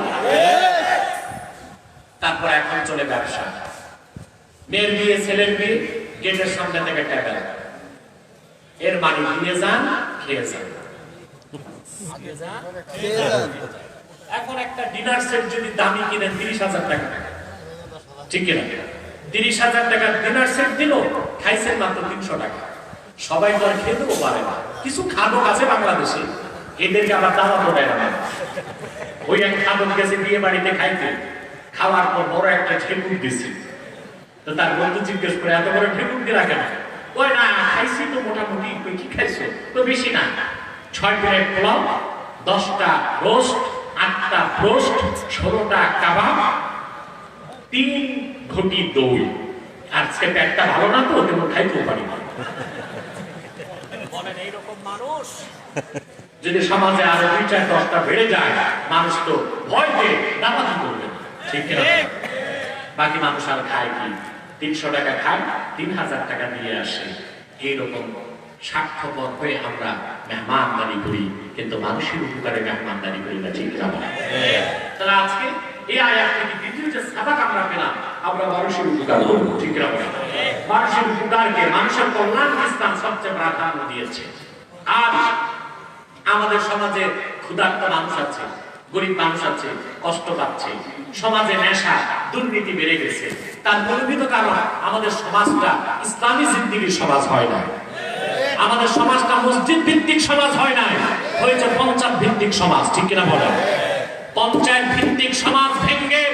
তারপর এখন চলে ব্যবসা। মেয়ের বিয়ে, ছেলের বিয়ে, গেটের সামনে থেকে টেবিল, এর মানে দিয়ে যান, খেয়ে যান। এখন একটা ডিনার সেট যদি দামি কিনেন 30,000 টাকা, ঠিক কিনা? 30,000 টাকা ডিনার সেট দিল, খাইছেন মাত্র 300 টাকা। সবাই তো আর খেতেও পারে না, কিছু খাদক আছে বাংলাদেশে, এদেরকে আবার দাওয়াতও দেয় না। ওই এক খাদক গেছে বিয়ে বাড়িতে খাইতে, খাওয়ার পর বড় একটা ঠেকুর দিছে, তো তার বন্ধু জিজ্ঞেস করে এত বড় ঠেকুর দিয়ে রাখে না? ওই না, খাইছি তো মোটামুটি। কি খাইছো? তো বেশি না, 6 প্লেট পোলাও, 10টা রোস্ট, 8টা রোস্ট, 16টা কাবাব, 3 ঘটি দই। আজকে পেটটা ভালো না তো, তেমন খাইতেও পারি না। বলেন এইরকম মানুষ যদি সমাজে আরো 2-4-10টা বেড়ে যায়, মানুষ তো ভয় পেয়ে দাবাতি করবে, ঠিক কিনা? বাকি মানুষ আর খায় কি? 300 টাকা খায়, 3,000 টাকা দিয়ে আসে। এইরকম স্বার্থপর হয়ে আমরা মেহমানদারি করি, কিন্তু মানুষের উপকারে মেহমানদারি করি না, ঠিক না? তাহলে আজকে এই আয়াত থেকে দ্বিতীয় যে সাবাক আমরা পেলাম, আমরা মানুষের উপকার করব, ঠিক না? মানুষের উপকারকে, মানুষের কল্যাণ ইসলাম সবচেয়ে প্রাধান্য দিয়েছে। আর আমাদের সমাজে ক্ষুধার্ত মানুষ আছে, গরিব মানুষ আছে, কষ্ট পাচ্ছে, সমাজে নেশা দুর্নীতি বেড়ে গেছে। তার মূলভূত কারণ আমাদের সমাজটা ইসলামী জিন্দেগির সমাজ হয় না। আমাদের সমাজটা মসজিদ ভিত্তিক সমাজ হয় না, হয়েছে পঞ্চায়েত ভিত্তিক সমাজ, ঠিক কিনা বলেন? পঞ্চায়েত ভিত্তিক সমাজ ভেঙে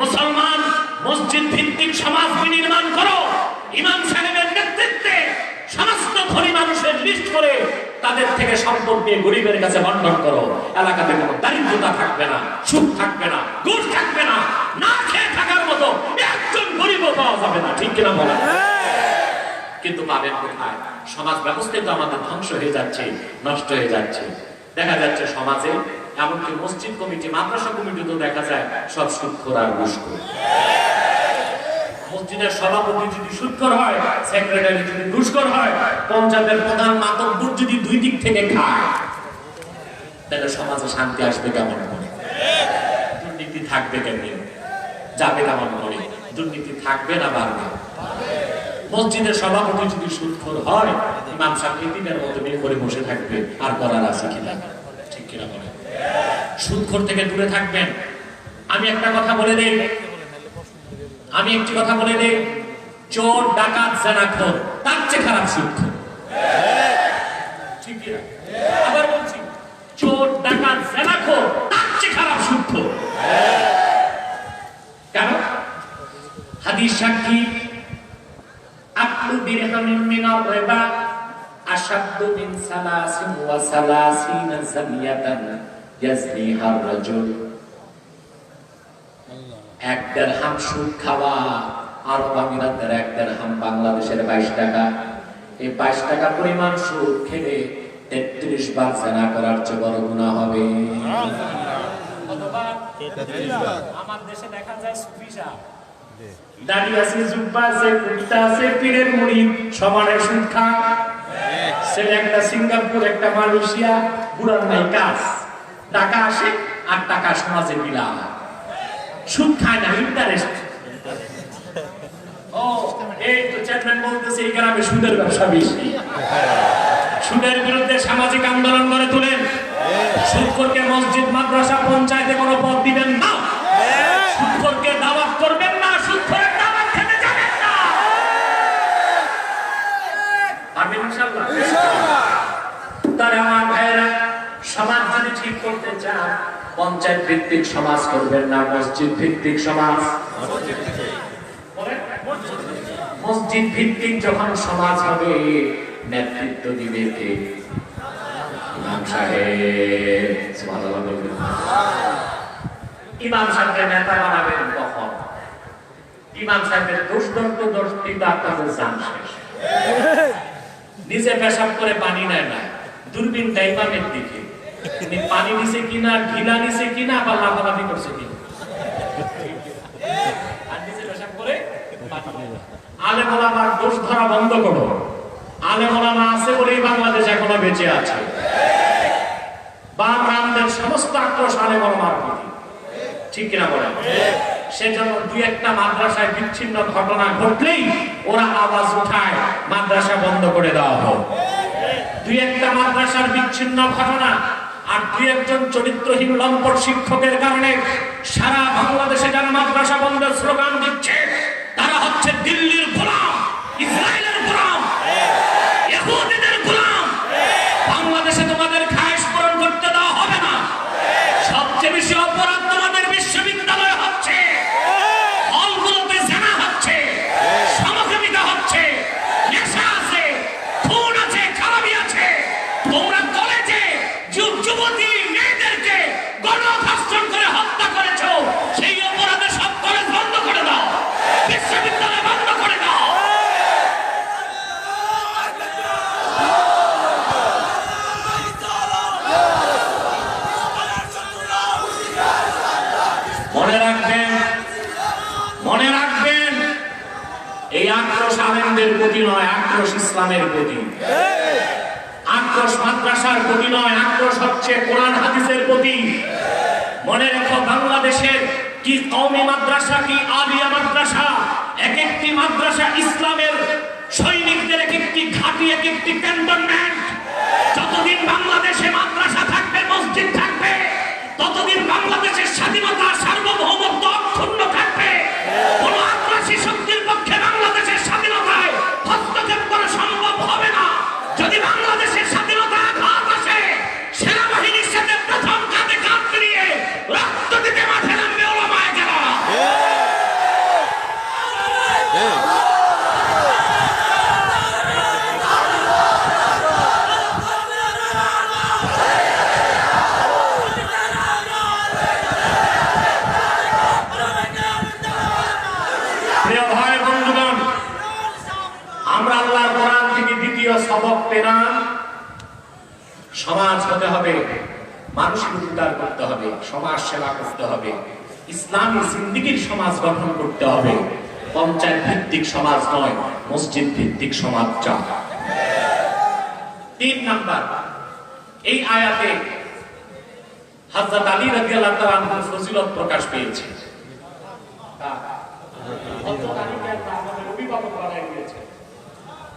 মুসলমান মসজিদ ভিত্তিক সমাজ বিনির্মাণ করো। ইমাম সাহেবের নেতৃত্বে সমস্ত ধনী মানুষের লিস্ট করে তাদের থেকে সম্পদ নিয়ে গরিবের কাছে বন্টন করো। এলাকাতে কোনো দারিদ্রতা থাকবে না, সুখ থাকবে না, ঘুষ থাকবে না, না খেয়ে থাকার মতো একজন গরিবও পাওয়া যাবে না, ঠিক কিনা বলেন? কিন্তু পাবেন কোথায়? সমাজ ব্যবস্থায় তো আমাদের ধ্বংস হয়ে যাচ্ছে, নষ্ট হয়ে যাচ্ছে। দেখা যাচ্ছে সমাজে এমনকি মসজিদ কমিটি, মাদ্রাসা কমিটি তো দেখা যায় সব সুদখোর আর ঘুষখোর। মসজিদের সভাপতি যদি সুদখোর হয়, সেক্রেটারি যদি ঘুষখোর হয়, পঞ্চায়েতের প্রধান মাতব্বর যদি দুই দিক থেকে খায়, তাহলে সমাজে শান্তি আসবে কেমন করে? দুর্নীতি থাকবে কেমন? যাবে কেমন করে? দুর্নীতি থাকবে না বাড়বে? মসজিদের সভাপতি যদি সুদখোর হয়, ইমাম সাহেব এতিমের মতো বিয়ে করে বসে থাকবে, আর করার আছে কিনা, ঠিক কিনা বলে? সুদখোর থেকে দূরে থাকবেন। আমি একটা কথা বলে দেই, চোর, ডাকাত, জেনাখোর তার চেয়ে খারাপ সুদখোর, ঠিক কিনা? আবার বলছি, চোর, ডাকাত, জেনাখোর তার চেয়ে খারাপ সুদখোর। কেন? হাদিস সাক্ষী, আকলু দিরহামিন মিনার রিবা আশাদ্দু মিন সালাসিন ওয়া সালাসিনা জানিয়াতান ইয়াজনিহার রাজুল। এক দিরহাম সুদ খাওয়া, আরব আমিরাতের 1 দিরহাম বাংলাদেশের 22 টাকা। এই 22 টাকা পরিমাণ সুদ খেলে 33 বার জিনা করার চেয়ে বড় গুনাহ হবে। আমার দেশে দেখা যায় সুফিসা দাড়ি আছে, জুব্বা আছে, কুর্তা আছে, পীরের মুরিদ সমানে সুদ খায়। ছেলে একটা সিঙ্গাপুর, একটা মালয়েশিয়া, বুড়ার নাই কাজ, টাকা আসে আর টাকা সমাজে বিলা, সুদ খায় না, ইন্টারেস্ট। ও এই তো চেয়ারম্যান বলতেছে এই গ্রামে সুদের ব্যবসা বেশি। সুদের বিরুদ্ধে সামাজিক আন্দোলন করে তোলেন। সুদখোরকে মসজিদ, মাদ্রাসা, পঞ্চায়েতে কোনো পদ দিবেন না। সুদখোরকে দাওয়াত করবেন না, সুদখোরের দাওয়াত খেতে যাবেন না। পারবেন ইনশাআল্লাহ? তাহলে আমার ভাইয়েরা, সমাজ যদি ঠিক করতে চান, পঞ্চায়েত ভিত্তিক সমাজ করবেন না, মসজিদ ভিত্তিক সমাজ। মসজিদ ভিত্তিক যখন সমাজ হবে, নেতৃত্ব দিবে কে? ইমাম সাহেব। সুবহানাল্লাহ বলবেন। ইমাম সাহেবকে নেতা বানাবেন কখন? ইমাম সাহেবের দোষ দিতে আপনাদের জান শেষ। নিজে পেশাব করে পানি নেয় না, দূরবীনটা ইমামের দিকে, তিনি পানি নিছে কিনা, ঢিলা নিছে কিনা, আবার লাফালাফি করছে কিনা, আর নিজে পেশাব করে পানি। আলেম ওলামার দোষ ধরা বন্ধ করো। আলেম ওলামা আছে বলেই বাংলাদেশ এখনো বেঁচে আছে। বাম রামদের সমস্ত আক্রোশ আলেম ওলামার প্রতি, ঠিক কিনা বলেন? সেজন্য 2-1টা মাদ্রাসায় বিচ্ছিন্ন ঘটনা ঘটলেই ওরা আওয়াজ উঠায় মাদ্রাসা বন্ধ করে দেওয়া হোক। 2-1টা মাদ্রাসার বিচ্ছিন্ন ঘটনা আর দুই একজন চরিত্রহীন লম্পট শিক্ষকের কারণে সারা বাংলাদেশে যারা মাদ্রাসা বন্ধের স্লোগান দিচ্ছে তারা হচ্ছে দিল্লির গোলাম, ইসরায়েলের গোলাম, ইহুদিদের গোলাম। বাংলাদেশে তোমাদের খায়েশ পূরণ করতে দেওয়া হবে না। সবচেয়ে বেশি অপরাধ তোমাদের বিশ্ববিদ্যালয় হচ্ছে, হলগুলোতে জানা হচ্ছে, সমকামিতা হচ্ছে, নেশা আছে, খুন আছে, খারাপি আছে। তোমরা কলেজে যুবতী মেয়েদেরকে গণধর্ষণ করে হত্যা করেছো, সেই অপরাধে সব কলেজ বন্ধ করে দাও, বিশ্ববিদ্যালয় বন্ধ করে দাও। মনে রাখবেন, এই আক্রোশ আলেমদের প্রতি নয়, আক্রোশ ইসলামের প্রতি। আক্রোশ মাদ্রাসার প্রতি নয়, আক্রোশ হচ্ছে কোরআন হাদিসের প্রতি। মনে রেখো, বাংলাদেশের কি কওমি মাদ্রাসা, কি আলিয়া মাদ্রাসা, এক একটি মাদ্রাসা ইসলামের সৈনিকদের এক একটি ঘাঁটি, এক একটি ক্যান্টনমেন্ট। যতদিন বাংলাদেশে মাদ্রাসা থাকবে, মসজিদ থাকবে, ততদিন বাংলাদেশের স্বাধীনতা, সার্বভৌমত্ব অক্ষুণ্ণ থাকবে। কোন আগ্রাসী শক্তির পক্ষে বাংলাদেশের স্বাধীনতায় হস্তক্ষেপ করা সম্ভব হবে না। যদি বাংলাদেশের স্বাধীনতা আঘাত আসে, সেনাবাহিনীর সাথে প্রথম কাঁধে কাঁধ মিলিয়ে রক্ত দিতে মাঠে নামবে ওলামায়ে কেরাম। প্রিয় ভাই বন্ধুগণ, আমরা আল্লাহর কোরআন থেকে দ্বিতীয় সবক পেলাম, সমাজ হতে হবে, মানুষের উদ্ধার করতে হবে, সমাজ সেবা করতে হবে, ইসলামী জিন্দেগির সমাজ গঠন করতে হবে। পঞ্চায়েত ভিত্তিক সমাজ নয়, মসজিদ ভিত্তিক সমাজ চাই। 3 নাম্বার, এই আয়াতে হযরত আলী রাদিয়াল্লাহু তাআলা আনহুর ফজিলত প্রকাশ পেয়েছে।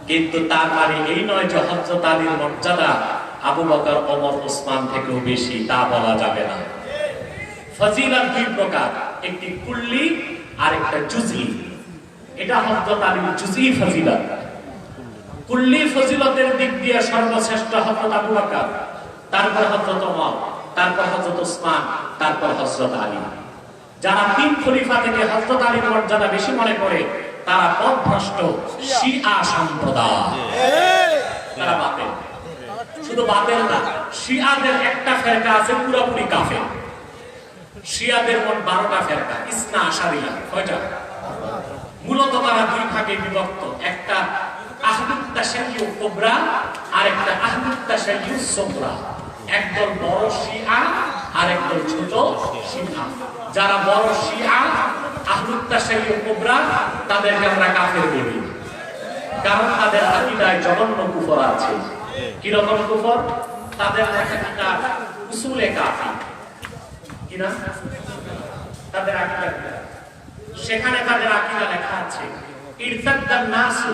কিন্তু তার মানে এই নয় যে হযরত আলীর মর্যাদা আবু বকর, ওমর, ওসমান থেকেও বেশি, তা বলা যাবে না। ফজিলত 2 প্রকার, একটি কুল্লি আর একটা জুজই। এটা হযরত আলীর জুজই ফজিলত। কুল্লি ফজিলতের দিক দিয়ে সর্বশ্রেষ্ঠ হযরত আবু বকর, তারপর হযরত ওমর, তারপর হযরত ওসমান, তারপর হযরত আলী। যারা 3 খলিফা থেকে হযরত আলীর মর্যাদা বেশি মনে করে তারা পথভ্রষ্ট শিয়া সম্প্রদায়। তারা বাতিল, শুধু বাতিল না, শিয়াদের একটা ফেরকা আছে পুরোপুরি কাফের। শিয়াদের মোট 12টা ফেরকা, ইসনা আশারিয়া। কয়টা? মূলত তারা 2 ভাগে বিভক্ত, একটা আহলুত তাশাইয়্যু কুবরা আর একটা আহলুত তাশাইয়্যু সুগরা। একদল বড় শিয়া আর একদল ছোট শিয়া। যারা বড় শিয়া আহলুত তাশাইয়্যু কুবরা, তাদেরকে আমরা কাফের বলি, কারণ তাদের আকীদায় জঘন্য কুফর আছে। কি রকম কুফর? তাদের লেখা কিতাব উসুলে কাফি, কি না? তাদের আকীদা, সেখানে তাদের আকীদা লেখা আছে ইরতাদ্দান নাসু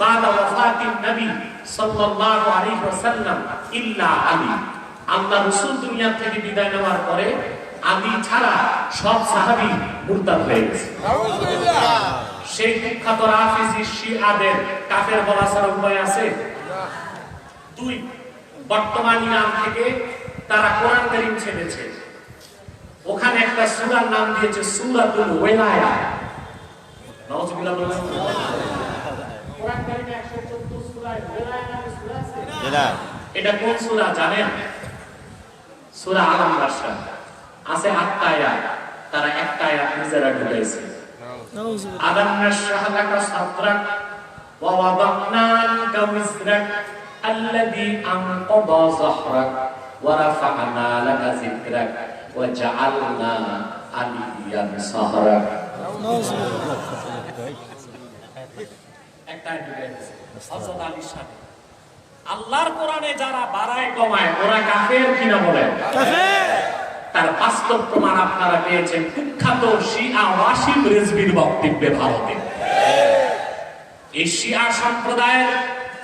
বাদা ওয়াফাতিন নবী সাল্লাল্লাহু আলাইহি ওয়াসাল্লাম ইল্লা আলী। আল্লাহ রাসূল দুনিয়া থেকে বিদায় নেওয়ার পরে আলী ছাড়া সব সাহাবী মুরতাদ হয়ে গেছে। নাউযুবিল্লাহ। সেই বিখ্যাত রাফিজি শিয়াদের কাফের বলা ছাড়া উপায় আছে? 2, বর্তমান ইরান থেকে তারা কোরআন কারীম ছেড়েছে, ওখানে একটা সূরার নাম দিয়েছে সূরাতুল ওয়ালায়া। নাউযুবিল্লাহ। কোরআন কারীমে 114 সূরায় ওয়ালায়া নামে সূরা আছে। এটা কোন সূরা জানেন? সূরা আল-আনফাল আছে 8টা আয়াত, তারা একটা আয়াত নিজেরা ঢুকাইছে। আলাম নাশরাহ লাকা সাদরাক ওয়া ওয়াদা'না আনকা ওয়িজরাক আল্লাযী আনকাযা যাহরাক ওয়া রাফা'না লাকা যিকরাক ওয়া জা'আলনা আলিয়ান সাহরাক। একটা আয়াত ঢুকাইছে হযরত আলীর সাথে। আল্লাহর কোরআনে যারা বাড়ায় কমায় ওরা কাফের কিনা বলেন? কাফের। তার বাস্তব প্রমাণ আপনারা পেয়েছেন কুখ্যাত শিয়া ওয়াসিম রিজভির বক্তব্যে ভারতে। এই শিয়া সম্প্রদায়ের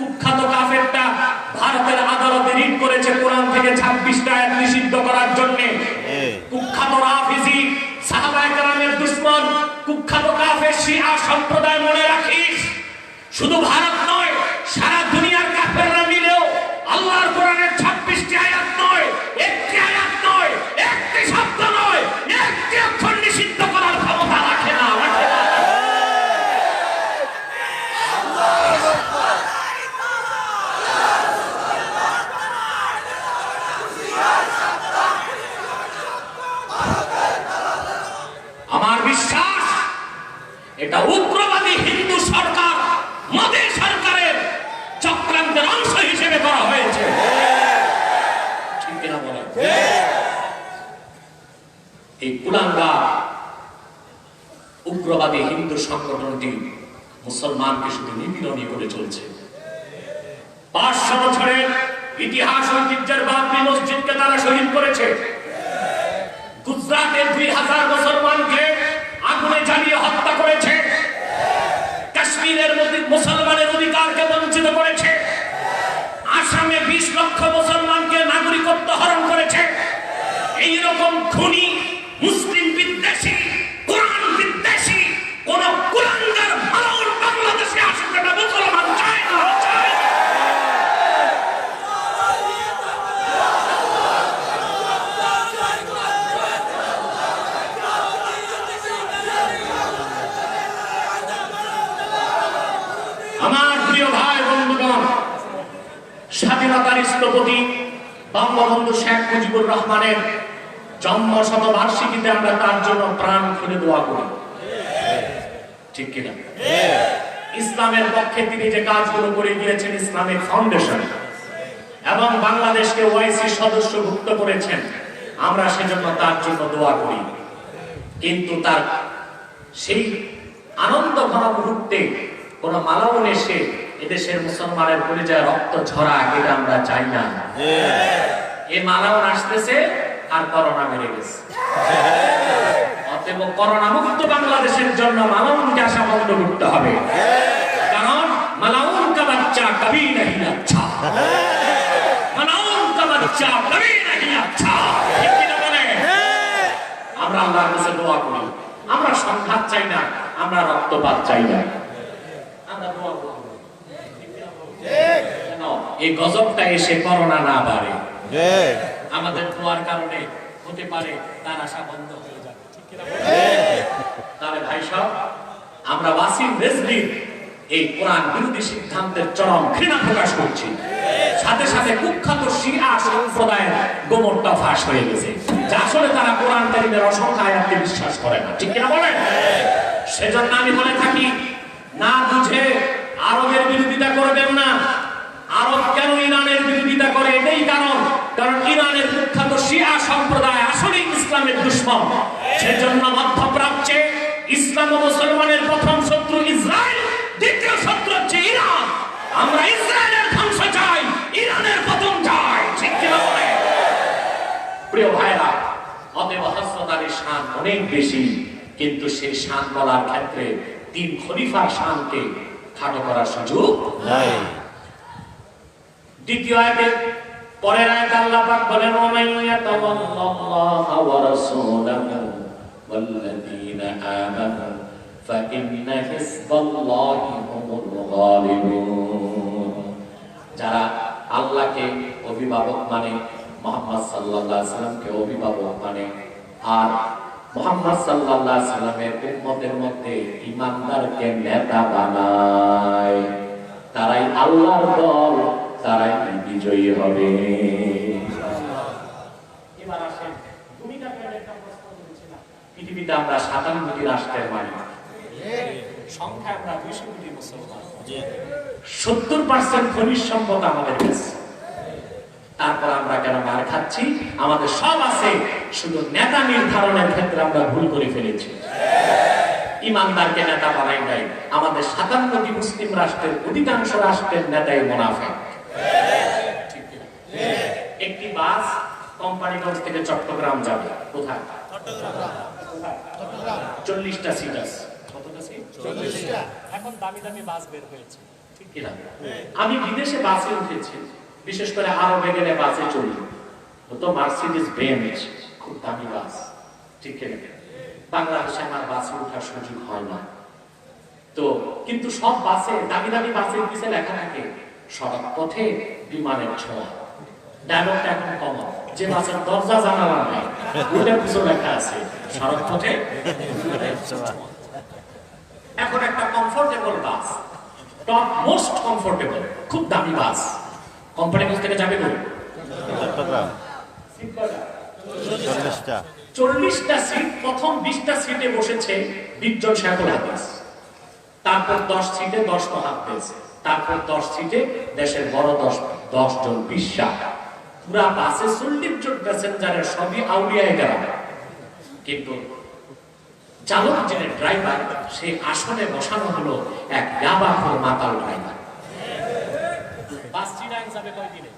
কুখ্যাত কাফেরটা ভারতের আদালতে রিট করেছে কোরআন থেকে 26টা আয়াত নিষিদ্ধ করার জন্য। কুখ্যাত রাফিজি সাহাবায়ে কেরামের দুশমন, কুখ্যাত কাফের শিয়া সম্প্রদায়, মনে রাখিস শুধু ভারত নয়, সারা দুনিয়ার কাফেররা মিলেও আল্লাহর কোরআনের 26টি আয়াত নয়, একটি আয়াত নয়, একটি শব্দ নয়, একটি অক্ষর নিষিদ্ধ করার ক্ষমতা রাখে না। আমার বিশ্বাস এটা উগ্রবাদী হিন্দু সরকার, মোদী সরকারের চক্রান্তের অংশ হিসেবে করা হয়েছে। ঠিক কিনা বলেন? এই কুলাঙ্গার উগ্রবাদী হিন্দু সংগঠনটি মুসলমানকে শুধু নিপীড়নই করে চলছে। 500 বছরের ইতিহাস ঐতিহ্যের বাবরি মসজিদকে তারা শহীদ করেছে। গুজরাটের 2000 মুসলমানকে আগুনে জ্বালিয়ে হত্যা করেছে। কাশ্মীরের মুসলমানের অধিকারকে বঞ্চিত করেছে। আসামে 20 লক্ষ মুসলমানকে নাগরিকত্ব হরণ করেছে। এইরকম খুনি, মুসলিম বিদ্বেষী, কোরআন বিদ্বেষী কোন কুলাঙ্গার মালাউন বাংলাদেশে আসুক, এটা মুসলমান চায় না। আমার প্রিয় ভাই বন্ধুগণ, স্বাধীনতার স্থপতি বঙ্গবন্ধু শেখ মুজিবুর রহমানের জন্ম শতবার্ষিকীতে আমরা তার জন্য প্রাণ খুলে দোয়া করি। ঠিক কিনা? ইসলামের পক্ষে তিনি যে কাজগুলো করে গিয়েছেন, ইসলামিক ফাউন্ডেশন এবং বাংলাদেশকে ওআইসি সদস্যভুক্ত করেছেন, আমরা সেজন্য তার জন্য দোয়া করি। কিন্তু তার সেই আনন্দ ভরা মুহূর্তে কোন মালাউন এসে এদেশের মুসলমানের পরিচয় রক্ত ঝরা, এটা আমরা চাই না। এই মালাউন আসতেছে আর করোনা বেড়ে গেছে। অতএব করোনা মুক্ত বাংলাদেশের জন্য মালাউনকে আসা বন্ধ করতে হবে। কারণ মালাউন কা বাচ্চা কবি नहीं अच्छा, মালাউন কা বাচ্চা কবি नहीं अच्छा। ঠিক কি না বলে? আমরা আল্লাহর কাছে দোয়া করি, আমরা সংঘাত চাই না, আমরা রক্তপাত চাই না। এই গজবটা এসে করোনা না বাড়ে, আমাদের দোয়ার কারণে হতে পারে তার আশা বন্ধ হয়ে যাবে। তাহলে ভাই সব, আমরা ওয়াসিম রেজভির এই কোরআন বিরোধী সিদ্ধান্তের চরম ঘৃণা প্রকাশ করছি। সাথে সাথে কুখ্যাত শিয়া সম্প্রদায়ের গোমরটা ফাঁস হয়ে গেছে, যে আসলে তারা কোরআন কারীমের অসংখ্য আয়াতকে বিশ্বাস করে না। ঠিক কিনা বলেন? সেজন্য আমি বলে থাকি, না বুঝে আরবের বিরোধিতা করবেন না। আরব কেন ইরানের বিরোধিতা করে? এটাই কারণ ইরানের কুখ্যাত শিয়া সম্প্রদায় আসলে ইসলামের দুশমন। সেজন্য মধ্যপ্রাচ্যে ইসলাম ও মুসলমানের প্রথম শত্রু ইসরায়েল, দ্বিতীয় শত্রু হচ্ছে ইরান। আমরা ইসরায়েলের ধ্বংস চাই, ইরানের পতন চাই। ঠিক কিনা বলে? প্রিয় ভাইরা, অতএব হযরত আলীর শান অনেক বেশি, কিন্তু সেই শান বলার ক্ষেত্রে 3 খলিফার শানকে খাটো করার সুযোগ নাই। দ্বিতীয় আয়াতে পরের আয়াতে আল্লাহ পাক বলেন, ওয়া মান ইয়াতাওয়াল্লাল্লাহা ওয়া রাসূলাহু ওয়াল্লাযীনা আমানু ফাইন্না হিজবাল্লাহি হুমুল গালিবুন। যারা আল্লাহকে অভিভাবক মানে, মুহাম্মদ সাল্লাল্লাহু আলাইহি সাল্লামকে অভিভাবক মানে, আর মুহাম্মদ সাল্লাল্লাহু আলাইহি সাল্লামের উম্মতের মধ্যে ঈমানদারকে নেতা বানায়, তারাই আল্লাহর দল, তারাই বিজয়ী হবে। এবার আসেন, ভূমিকাকে একটা প্রশ্ন করেছিলাম। পৃথিবীতে আমরা 57 কোটি রাষ্ট্রের মালিক, সংখ্যা আমরা 200 কোটি মুসলমান, 70% খনিজ সম্পদ আমাদের কাছে। তারপর আমরা কেন মার খাচ্ছি? আমাদের সব আছে, শুধু নেতা নির্ধারণের ক্ষেত্রে আমরা ভুল করে ফেলেছি। ইমানদারকে নেতা বানাই নাই। আমাদের 57টি মুসলিম রাষ্ট্রের অধিকাংশ রাষ্ট্রের নেতাই মুনাফিক। একটি বাস কোম্পানিগঞ্জ থেকে চট্টগ্রাম যাবে, কোথায়? 40টা সিট আছে। কতটা সিট? 40টা। এখন দামি দামি বাস বের হয়েছে, ঠিক কিনা? আমি বিদেশে বাসে উঠেছি, বিশেষ করে আরবে গেলে বাসে চলি, তো মার্সিডিজ বেঞ্জ খুব দামি বাস, ঠিক কিনা? বাংলাদেশে আমার বাসে ওঠার সুযোগ হয় না। তো কিন্তু সব বাসে, দামি দামি বাসের পিছনে লেখা থাকে সড়ক পথে বিমানের ছোঁয়া। ডায়লগটা এখন কমন, যে বাসের দরজা জানালা নাই ওটার পিছনে লেখা আছে সড়ক পথে বিমানের ছোঁয়া। এখন একটা কমফোর্টেবল বাস, টপ মোস্ট কমফোর্টেবল, খুব দামি বাস, কোম্পানিগঞ্জ থেকে যাবে বলে 40টা সিট। প্রথম 20টা সিটে বসেছে 20 জন শায়খুল হাদিস, তারপর 10 সিটে 10 মুহাদ্দিস, তারপর 10 সিটে দেশের বড় 10 জন বিশ্বাস। পুরা বাসে 40 জন প্যাসেঞ্জারের সবই আউলিয়ায়ে কেরাম, কিন্তু চালক যিনি ড্রাইভার, সেই আসনে বসানো হলো এক ইয়াবাখোর মাতাল ড্রাইভার। বাস চিনাং যাবে কয়দিনে?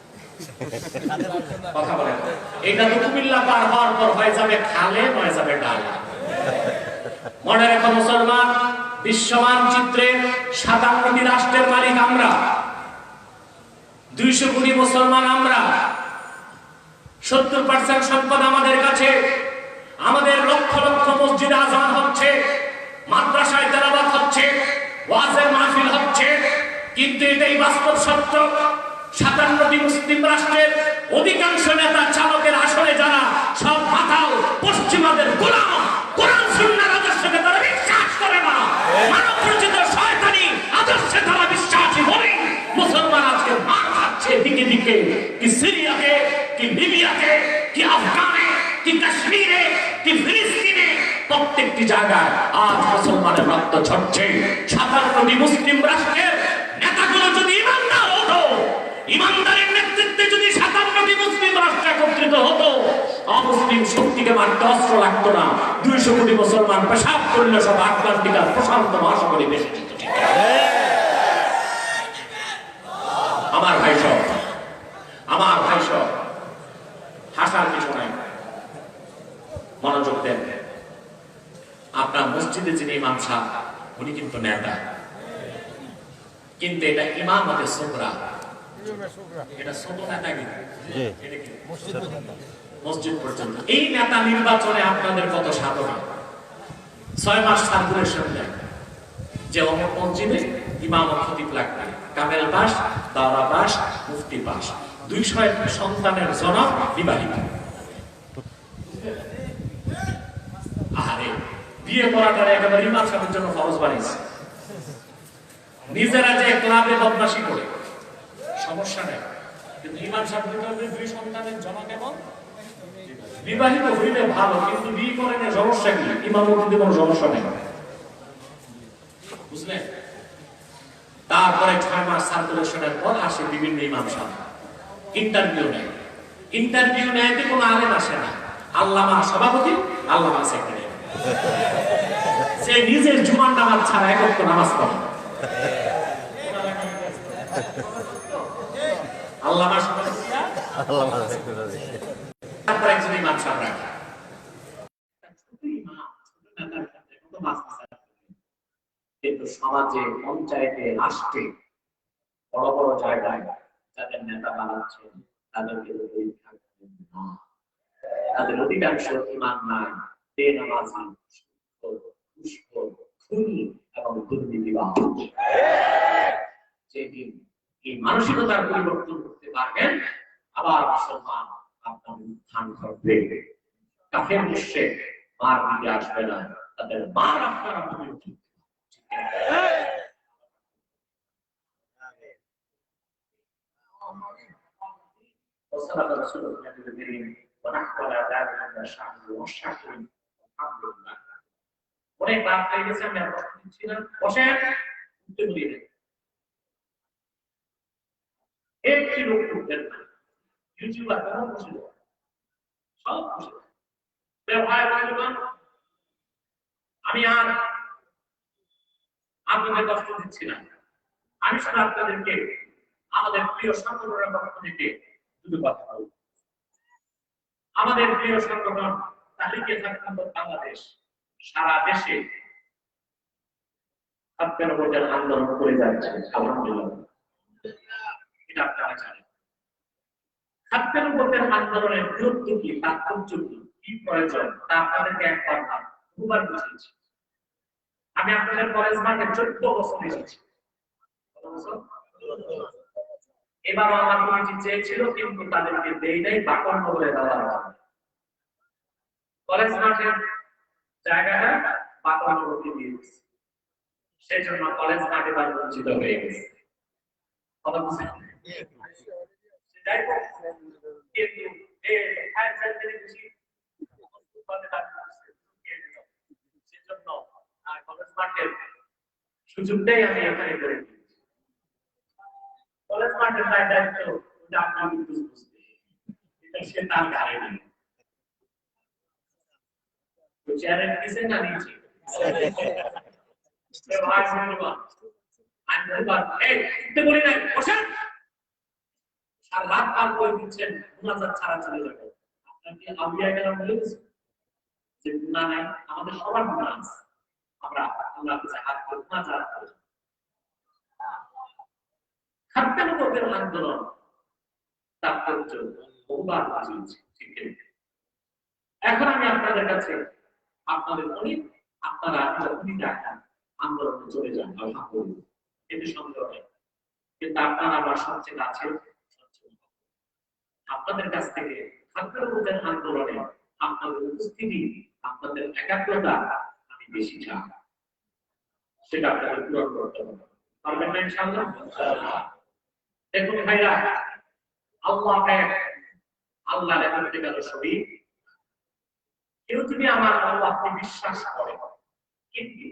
কথা বলেন, এটা তো কুমিল্লা পার হওয়ার পর হয়ে যাবে খালে, নয় যাবে ডালে। মনে রেখো মুসলমান, বিশ্ব মানচিত্রের 57টি রাষ্ট্রের মালিক আমরা, 200 কোটি মুসলমান আমরা, 70% সম্পদ আমাদের কাছে। আমাদের লক্ষ লক্ষ মসজিদে আযান হচ্ছে, মাদ্রাসায় তেলাওয়াত হচ্ছে, ওয়াজের মাহফিল হচ্ছে, কিন্তু এটাই বাস্তব সত্য। 57টি মুসলিম রাষ্ট্রের অধিকাংশ নেতা চালকের আসলে যারা সব মাতাল পশ্চিমাদের গোলাম, কোরআন সুন্নাহর আদর্শকে তারা বিশ্বাস করে না, মানব রচিত শয়তানি আদর্শে তারা বিশ্বাসী বলে মুসলমান আজকে মার খাচ্ছে দিকে দিকে, কি সিরিয়াতে, কি লিবিয়াতে, কি আফগানে, কি কাশ্মীরে, কি ফিলিস্তিনে, প্রত্যেকটি জায়গায় আজ মুসলমানের রক্ত ঝরছে। 57টি মুসলিম রাষ্ট্রের নেতাগুলো যদি ইমানদার হতো, ইমানদারের নেতৃত্বে যদি 57টি মুসলিম রাষ্ট্র একত্রিত হতো, অমুসলিম শক্তিকে মারতে অস্ত্র লাগতো না। 200 কোটি মুসলমান পেশাব করলে সব আটলান্টিক আর প্রশান্ত মহাসাগরে বেশি যেত। আমার ভাই সব, আমার ভাই সব, হাসার কিছু নাই, মনোযোগ দেন। আপনার মসজিদে যিনি ইমাম সাহেব, উনি কিন্তু নেতা, কিন্তু এটা ইমামতে সুগরা, এটা ছোট নেতা, কিন্তু মসজিদ পর্যন্ত। এই নেতা নির্বাচনে আপনাদের কত সাধনা, 6 মাস সার্কুলেশন দেয় যে অমুক মসজিদে ইমাম ও খতিব লাগবে, কামেল পাস, দাওরা পাস, মুফতি পাস, 200 সন্তানের জনক বিবাহিত। আরে বিয়ে করাটা একেবারে ইমাম সাহেবের জন্য ফরজ বানিয়েছে। নিজেরা যে ক্লাবে বদমাশি করে সমস্যা নেই, কিন্তু ইমাম সাহেব 2 সন্তানের জনক এবং বিবাহিত হইলে ভালো, কিন্তু বিয়ে করে না সমস্যা কি? ইমামতিতে কোনো সমস্যা নেই, বুঝলেন? তারপরে 6 মাস সার্কুলেশনের পর আসে বিভিন্ন ইমাম সাহেব, ইন্টারভিউ নেয়। ইন্টারভিউ নেয়তে কোনো আলেম আসে না, আল্লামা সভাপতি, আল্লামা সেক্রেটারি, সে নিজের জুমার নামাজ ছাড়া এক ওয়াক্ত নামাজ পড়ে। আল্লামা সভাপতি, আল্লামা সেক্রেটারি, তারপর একজন ইমাম সাহেব রাখে। কিন্তু সমাজে, পঞ্চায়েতে, রাষ্ট্রে, বড় বড় জায়গায় যাদের নেতা বানাচ্ছেন তাদেরকে তাদের অধিকাংশ ইমান নাই, বেনামাজি, খুনি এবং দুর্নীতিবাজ। যেদিন এই মানসিকতার পরিবর্তন করতে পারবেন, আবার মুসলমান আপনার উত্থান ঘটবে। কাফের মুশরিক মার দিতে আসবে না, তাদের মার আপনারা পরিবর্তন। وصدق رسول الله الكريم ونحن على ذلك من الشاهدين والشاكرين الحمد لله. অনেক রাত হয়ে গেছে, আমি আর প্রশ্ন দিচ্ছি না, বসেন, উঠতে বলি না। একটি লোক উঠতেন না, ইউটিউবার কেন বসে সব বসে। আমি আর আপনাদের কষ্ট দিচ্ছি না, আমি শুধু আপনাদেরকে আমাদের প্রিয় সংগঠনের পক্ষ থেকে দুটো কথা বলব। আমাদের প্রিয় সংগঠন তাহলিকে বাংলাদেশ সারা দেশে ছাত্রের ভোটের আন্দোলন করে যাচ্ছে, আলহামদুলিল্লাহ। এটা আপনারা জানেন। ছাত্রের ভোটের আন্দোলনের গুরুত্ব কি, তাৎপর্য কি, কি প্রয়োজন, তা আপনাদেরকে একবার না দুবার বুঝিয়েছি। আমি আপনাদের কলেজ মাঠে 14 বছর এসেছি। এবার আমার কমিটি চেয়েছিল, কিন্তু তাদেরকে দেই নাই, বাকর বলে দেওয়া হয়। কলেজ মাঠের জায়গাটা বাকর বলে দিয়ে দিয়েছে, সেই জন্য কলেজ মাঠে এবার বঞ্চিত হয়ে গেছে। কথা বুঝছেন? কিন্তু সেজন্য কলেজ মাঠের সুযোগটাই আমি এখানে করে দিয়েছি। কলেজ মাঠের দায়িত্ব আপনার বুঝতে, এটা সে তার ঘাড়ে নেই। চেয়ারের পিছনে না নিচে বলি নাই বসেন, আর রাত পার করে দিচ্ছেন, গুনাজাত ছাড়া চলে যাবে। আপনার কি আউলিয়া কেরাম বলে গেছে যে গুনাহ নাই? আমাদের সবার গুনাহ আছে, আমরা আল্লাহর কাছে হাত করে গুনাজাত করি। ছাত্রদের আন্দোলন তাৎপর্য বহুবার বুঝিয়েছি, ঠিক আছে? এখন আমি আপনাদের কাছে আপনাদের অনেক আপনারা যখনই দেখেন আন্দোলনে চলে যান, আলহামদুলিল্লাহ, এতে সন্দেহ নেই। কিন্তু আপনারা আমার সবচেয়ে কাছে, আপনাদের কাছ থেকে ছাত্রদের আন্দোলনে আপনাদের উপস্থিতি, আপনাদের একাগ্রতা আমি বেশি চাই, সেটা আপনাদের পূরণ করতে হবে। পারবেন না ইনশাআল্লাহ? দেখুন ভাইরা, আল্লাহ এক, আল্লাহ রেখে গেল সবই। কেউ যদি আমার আল্লাহকে বিশ্বাস করে, কিন্তু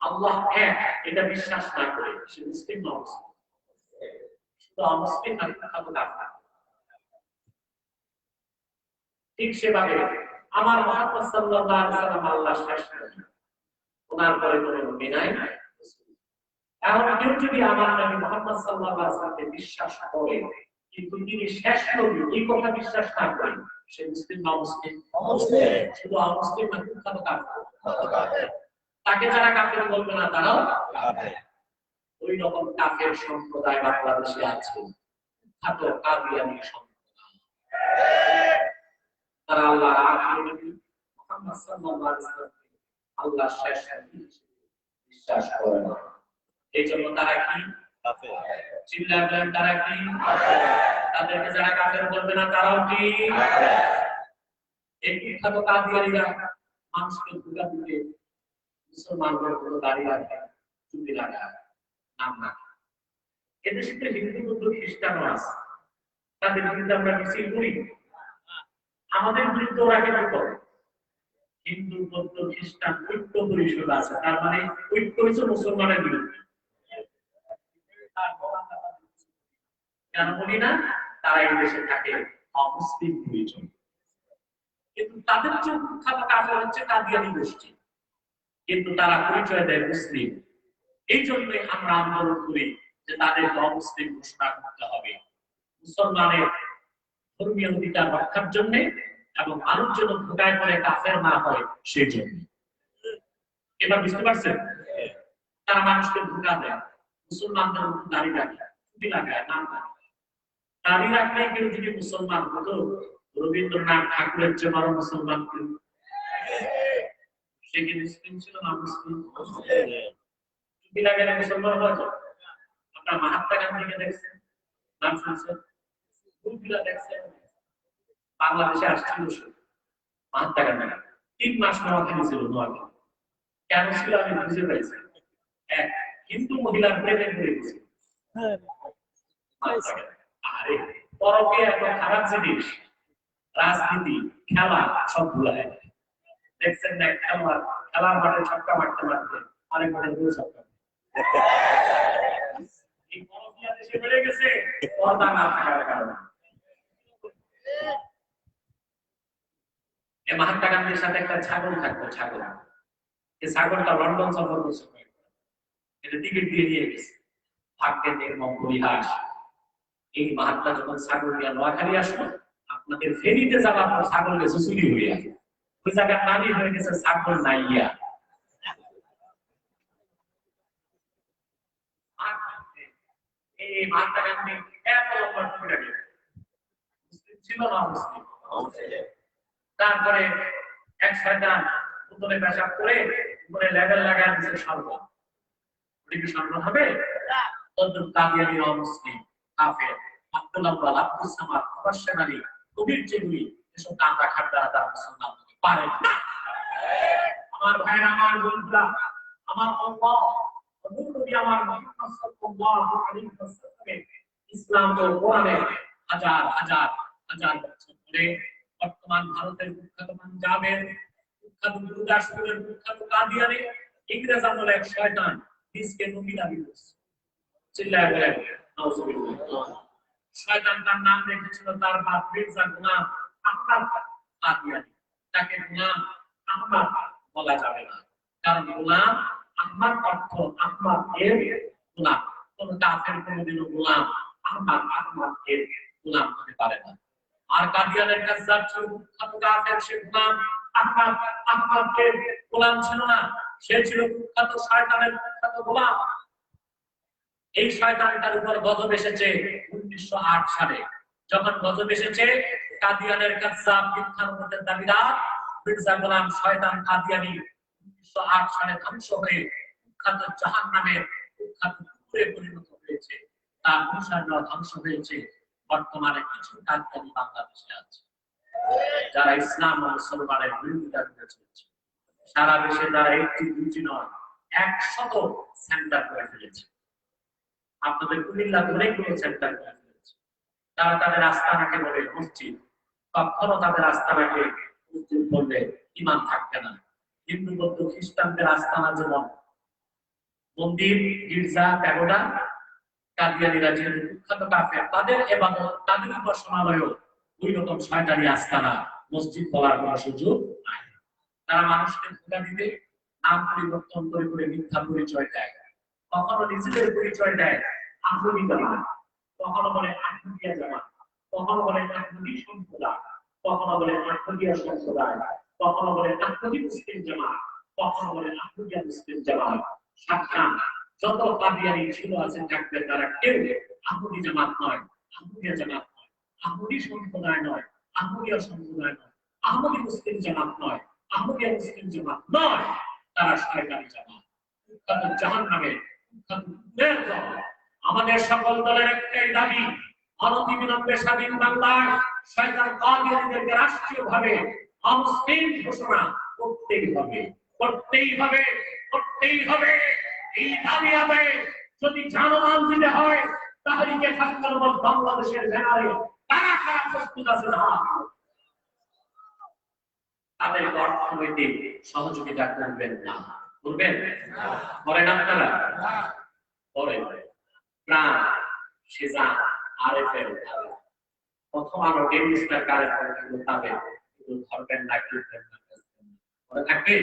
আল্লাহ এক এটা বিশ্বাস না করে, সে মুসলিম নয়, শুধু অমুসলিম না। ঠিক সেভাবে আমার মুহাম্মদ সাল্লাল্লাহু আলাইহি ওয়াসাল্লাম আল্লাহ শেষ নবী, ওনার পরে কোনো নবী নাই। এখন কেউ যদি আমার নবী মুহাম্মদ সাল্লাল্লাহু আলাইহি ওয়াসাল্লামকে বিশ্বাস করে, কিন্তু তিনি শেষ নবী এই কথা বিশ্বাস না করে, সে মুসলিম না মুসলিম? মুসলিম। শুধু অমুসলিম না, কুখ্যাত কাফের। তাকে যারা কাফের বলবে না, তারাও কাফের। ওই রকম কাফের সম্প্রদায় বাংলাদেশে আছে, কুখ্যাত কাদিয়ানী সম্প্রদায়। তারা আল্লাহর আখির নবী মুহাম্মদ সাল্লাল্লাহু আলাইহি ওয়াসাল্লামকে আল্লাহর শেষ নবী বিশ্বাস করে না। এইজন্য তারা কি কাফের? চিল্লাবেন, তারা কি কাফের? তাদেরকে যারা কাফের বলবে না, তারাও কি কাফের? এই কুখ্যাত কাদিয়ানীরা মানুষকে ধোঁকা দিতে মুসলমানদের কোনো দাঁড়িয়ে রাখে, চুপি লাগায়, নাম না। এদেশে তো হিন্দু বৌদ্ধ খ্রিস্টানও আছে, তাদের বিরুদ্ধে আমরা মিছিল করি। আমাদের বিরুদ্ধে ওরা কেন করে? হিন্দু বৌদ্ধ খ্রিস্টান ঐক্য পরিষদ আছে, তার মানে ঐক্য হচ্ছে মুসলমানের বিরুদ্ধে। কেন বলি না? তারা এই দেশে থাকে অমুসলিম পরিচয়, কিন্তু তাদের যে কুখ্যাত কাফের হচ্ছে কাদিয়ানী গোষ্ঠী, কিন্তু তারা পরিচয় দেয় মুসলিম। এই জন্যই আমরা আন্দোলন করি যে তাদেরকে অমুসলিম ঘোষণা করতে হবে, মুসলমানের ধর্মীয় অধিকার রক্ষার জন্য এবং মানুষ যেন ধোঁকায় করে কাফের না হয় সেই জন্য। এবার বুঝতে পারছেন? তারা মানুষকে ধোঁকা দেয়, মুসলমানদের দাঁড়িয়ে রাখে, ছুটি লাগায়, নাম রাখে। দাঁড়িয়ে রাখলে কেউ যদি মুসলমান হতো, রবীন্দ্রনাথ ঠাকুরের যে বড় মুসলমান কেউ, সে কি মুসলিম ছিল না মুসলিম? ছুটি লাগালে মুসলমান হয়ে যায়। আপনার মহাত্মা গান্ধীকে দেখছেন, নাম শুনছেন? দেখছেন বাংলাদেশে আসছিল মহাত্মা গান্ধী, 3 মাস নোয়াখালী ছিল। নোয়াখালী কেন ছিল আমি বুঝে পাইছি, এক হিন্দু মহিলার প্রেমে পড়ে গেছে। আরে পরকে এত খারাপ জিনিস, রাজনীতি, খেলা সব ভুলায়। দেখছেন না, খেলার মাঠে ছক্কা মারতে মারতে আরেক মাঠে গোল ছক্কা। এই পরকিয়া দেশে বেড়ে গেছে পর্দা না থাকার কারণে। মহাত্মা গান্ধীর সাথে একটা ছাগল থাকতো, ছাগল। এই ছাগলটা লন্ডন সফর করছে, এটা টিকিট দিয়ে নিয়ে গেছে। ভাগ্যের নির্মম পরিহাস, এই মহাত্মা যখন ছাগল নিয়ে নোয়াখালী আসলো, আপনাদের ফেরিতে যাওয়ার পর ছাগল গেছে চুরি হয়ে আছে, ওই জায়গার নামই হয়ে গেছে ছাগল নাইয়া। এই মহাত্মা গান্ধী এত লম্বা টুপিটা নিয়ে মুসলিম ছিল না মুসলিম? তারপরে এক শয়তান উত্তরে পেশাব করে উপরে লেভেল লাগায় দিচ্ছে সর্বত। ওটা কি সর্বত হবে? তদ্রুপ কাদিয়ানি অমুসলিম কাফের আব্দুল আব্বাল আব্দুল সামাদ আবাসেন আলী কবির চেগুলি এসব কাঁদা খাড্ডা তারা মুসলমান হতে পারে না। আমার ভাইরা, আমার বন্ধুরা, আমার আল্লাহ নবী আমার মুহাম্মদ সাল্লাল্লাহু আলাইহি ওয়াসাল্লামের ইসলাম ও কোরআনের হাজার হাজার হাজার বছর ধরে বর্তমান ভারতের বিখ্যাত পাঞ্জাবের বিখ্যাত গুরুদাসপুরের বিখ্যাত কাদিয়ানি ইংরেজ আমলে এক শয়তান নিজকে নবী দাবি করছে। চিল্লায় বলেন নাউজুবিল্লাহ। শয়তান তার নাম রেখেছিল তার বাপ মির্জা গোলাম আহমদ কাদিয়ানি। তাকে গোলাম আহমদ বলা যাবে না, কারণ গোলাম আহমদ অর্থ আহমদ এর গোলাম। কোন কাফের কোনদিনও গোলাম আহমদ এর গোলাম হতে পারে না। আর কাদিয়ানের কাজ্জাব ছিল বিখ্যাত কাফের, সে গোলাম আহমদ এর গোলাম ছিল না, সে ছিল বিখ্যাত শয়তানের বিখ্যাত গোলাম। এই শয়তানটার উপর গজব এসেছে 1908 সালে। যখন গজব এসেছে, কাদিয়ানের কাজ্জাব মিথ্যানবুতের দাবিদার মির্জা গোলাম শয়তান কাদিয়ানি 1908 সালে ধ্বংস হয়ে বিখ্যাত জাহান্নামের বিখ্যাত কুকুরে পরিণত হয়েছে। তার অনুসারীরা ধ্বংস হয়েছে। বর্তমানে কিছু কাদিয়ানি বাংলাদেশে আছে যারা ইসলাম ও মুসলমানের বিরোধিতা করে চলেছে। সারা দেশে তারা একটি দুটি নয় 100 সেন্টার করে ফেলেছে। আপনাদের কুমিল্লা অনেকগুলো সেন্টার করে ফেলেছে। তারা তাদের আস্তানাকে বলে মসজিদ। কখনো তাদের আস্তানাকে মসজিদ বললে ঈমান থাকবে না। হিন্দু বৌদ্ধ খ্রিস্টানদের আস্তানা যেমন মন্দির, গির্জা, প্যাগোডা, কাদিয়ানিরা যেহেতু বিখ্যাত কাফের, তাদের ইবাদত, তাদের উপাসনালয়ও ওই রকম শয়তানি আস্তানা, মসজিদ বলার কোনো সুযোগ নাই। তারা মানুষকে ধোঁকা দিতে নাম পরিবর্তন করে করে মিথ্যা পরিচয় দেয়। কখনো নিজেদের পরিচয় দেয় আহমদী জামাত, কখনো বলে আহমদিয়া জামাত, কখনো বলে আহমদী সম্প্রদায়, কখনো বলে আহমদিয়া সম্প্রদায়, কখনো বলে আহমদী মুসলিম জামাত, কখনো বলে আহমদিয়া মুসলিম জামাত। সাবধান, যত কাদিয়ানি ছিল আছেন থাকবেন, তারা কেউ আহমদী জামাত নয়, আহমদিয়া জামাত নয়, আহমদী সম্প্রদায় নয়, আহমদিয়া সম্প্রদায় নয়, আহমদী মুসলিম জামাত নয়, আহমদিয়া মুসলিম জামাত নয়। তারা শয়তানি জামাত, তাদের জাহান্নামে। আমাদের সকল দলের একটাই দাবি, অনতিবিলম্বে স্বাধীন বাংলায় শয়তান কাদিয়ানীদেরকে রাষ্ট্রীয়ভাবে অমুসলিম ঘোষণা করতেই হবে, করতেই হবে, করতেই হবে। এই দাবি আদায়ে যদি জানমাল দিতে হয়, তাহলে বাংলাদেশের ব্যানারে কারা কারা প্রস্তুত আছে না তাদের অর্থনৈতিক সহযোগিতা করবেন না? করবেন? করেন আপনারা? করেন। প্রাণ, সিজান, আরএফএল, প্রথম আলো, ডেইলি স্টার কারেন্ট তাদের ধরবেন না, কিনবেন না, মনে থাকবে।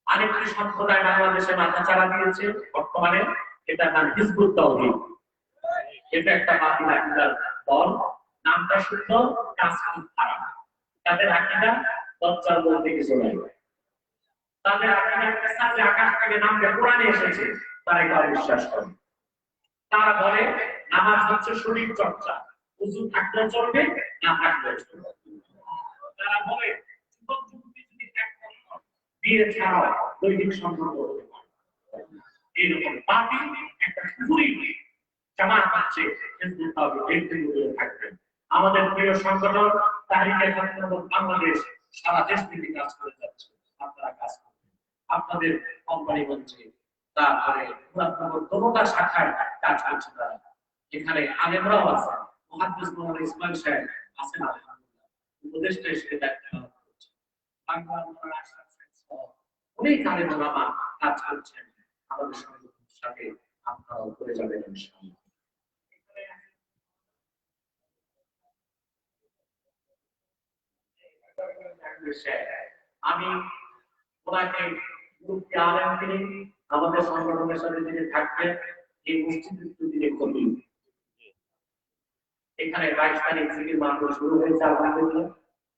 আরেকটি সম্প্রদায় বাংলাদেশে মাথাচাড়া দিয়েছে বর্তমানে, এটার নাম হিজবুত তাওহীদ। এটা একটা বাতিল আকীদার দল, নামটা সুন্দর, কাজ খুব খারাপ। তাদের আকীদা দজ্জাল বলতে কিছু নাই। তাদের আকীদা যে আকাশ থেকে নামটা কোরআনে এসেছে, তারা এটা বিশ্বাস করে। তারা বলে নামাজ হচ্ছে শরীর চর্চা, ওযু থাকলে চলবে, না থাকলে চলবে। তারা বলে যুবক যুবতী যদি এক বছর বিয়ে ছাড়াও দৈহিক সম্পর্ক হতে পারে। এইরকম বাতিল একটা কুফরি জামাত আছে, হিজবুত তাওহীদ, এই তিনগুলো থাকবে। আমাদের প্রিয় সংগঠন তাহরিকে খাতমুল বাংলাদেশ সারা দেশ থেকে কাজ করে যাচ্ছে। আপনারা কাজ করবেন আপনাদের কোম্পানিগঞ্জে, তারপরে মুরাদনগর শাখায় কাজ করছে তারা। এখানে আলেমরাও আছে, মুহাদ্দিস মোহাম্মদ ইসমাইল সাহেব আছেন, আলহামদুলিল্লাহ উপদেষ্টা হিসেবে দায়িত্ব পালন করছেন। বাংলা আশরাফ সাহেব সহ অনেক আলেম ওলামা কাজ করছেন। আমাদের সংগঠনের সাথে আপনারাও করে যাবেন ইনশাআল্লাহ। আমি ওনাকে মুফতি আলেম তিনি আমাদের সংগঠনের সাথে তিনি থাকবেন। এই মসজিদের দিনে কবি এখানে 22 তারিখ থেকে মাহফিল শুরু হয়েছে আলহামদুলিল্লাহ।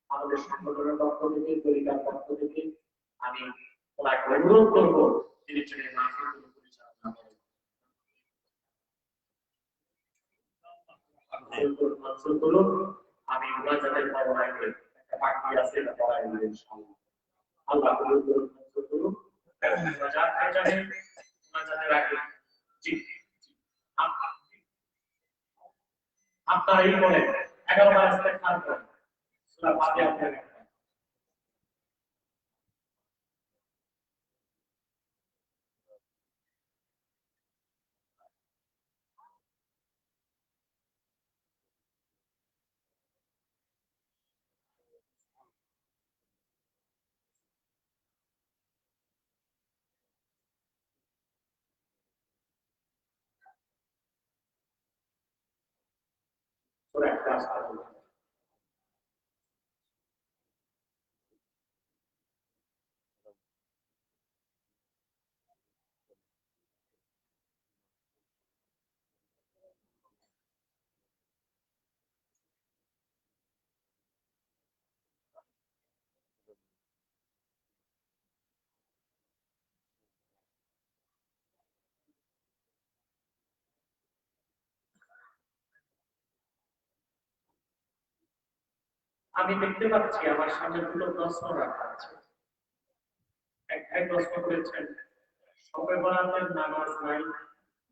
আমাদের সংগঠনের পক্ষ থেকে, তরিকার পক্ষ থেকে আমি ওনাকে অনুরোধ করবো তিনি মাহফিলগুলো পরিচালনা করেন। মানসুর করুন, আমি মুনাজাতের পড়ার আগে একটা বাকি আছে এটা পড়াই দিব ইনশাআল্লাহ। আল্লাহ কবুল করুন, মঞ্জুর করুন। মুনাজাত হয়ে যাবে, মুনাজাতের আগে জি আপনারা এই বলেন 11 বার ইস্তেগফার করেন সূরা ফাতিহা পড়েন। সূরা ইখলাস পড়েন। আমি দেখতে পাচ্ছি আমার সামনে দুটো প্রশ্ন রাখা আছে। একটাই প্রশ্ন করেছেন শবে বরাতের নামাজ নাই,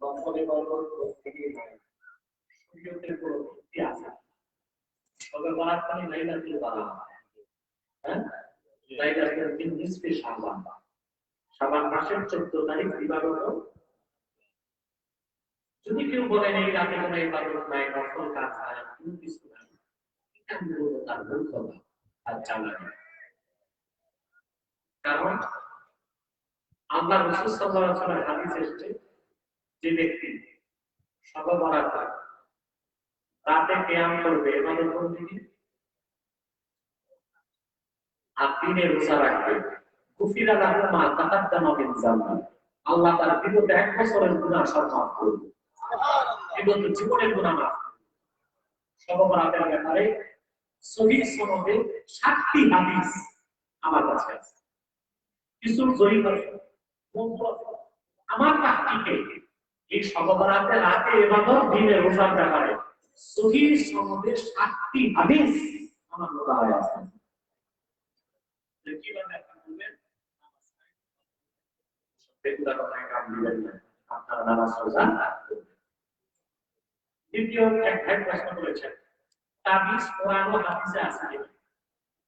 নফলে বরকত প্রত্যেকই নাই, শরীয়তের কোনো ভিত্তি আছে? শবে বরাত মানে লাইলাতুল বারাত, হ্যাঁ, লাইলাতুল মিন নিসফি শাবান, শাবান মাসের 14 তারিখ ইবাদত। যদি কেউ বলেন এই রাতে কোনো ইবাদত নাই, নফল কাজ নাই, কোনো কিছু নাই, এটা মূলত তার মূর্খতা আর জানানি। কারণ আল্লাহ রাসূল সাল্লাল্লাহু আলাইহি ওয়াসাল্লাম হাদিসে এসেছে যে ব্যক্তি শবে বরাত রাতে কিয়াম করবে, ইবাদত করবে, আর দিনে রোজা রাখবে, কুফিরা লাহু মা তাকাদ্দামা মিন যামবি, আল্লাহ তার বিগত 1 বছরের গুনাহ সব মাফ করবে। বিগত জীবনের গুনাহ মাফ। শবে বরাতের ব্যাপারে সহিহ সনদে 7টি হাদিস আমার কাছে আছে। কিছু জয়ীফ আছে, আমার তাহকিকে এই শবে বরাতের রাতে ইবাদত, দিনে রোজার ব্যাপারে সহিহ সনদে 7টি হাদিস আমার মোতাবেক আছে। কিভাবে আপনি বলবেন বেগুলা কথায় কাম দিবেন না, আপনারা নামাজ রোজা করবেন। দ্বিতীয় এক ভাই প্রশ্ন করেছেন তাবিজ কোরআন ও হাদিসে আছে কিনা?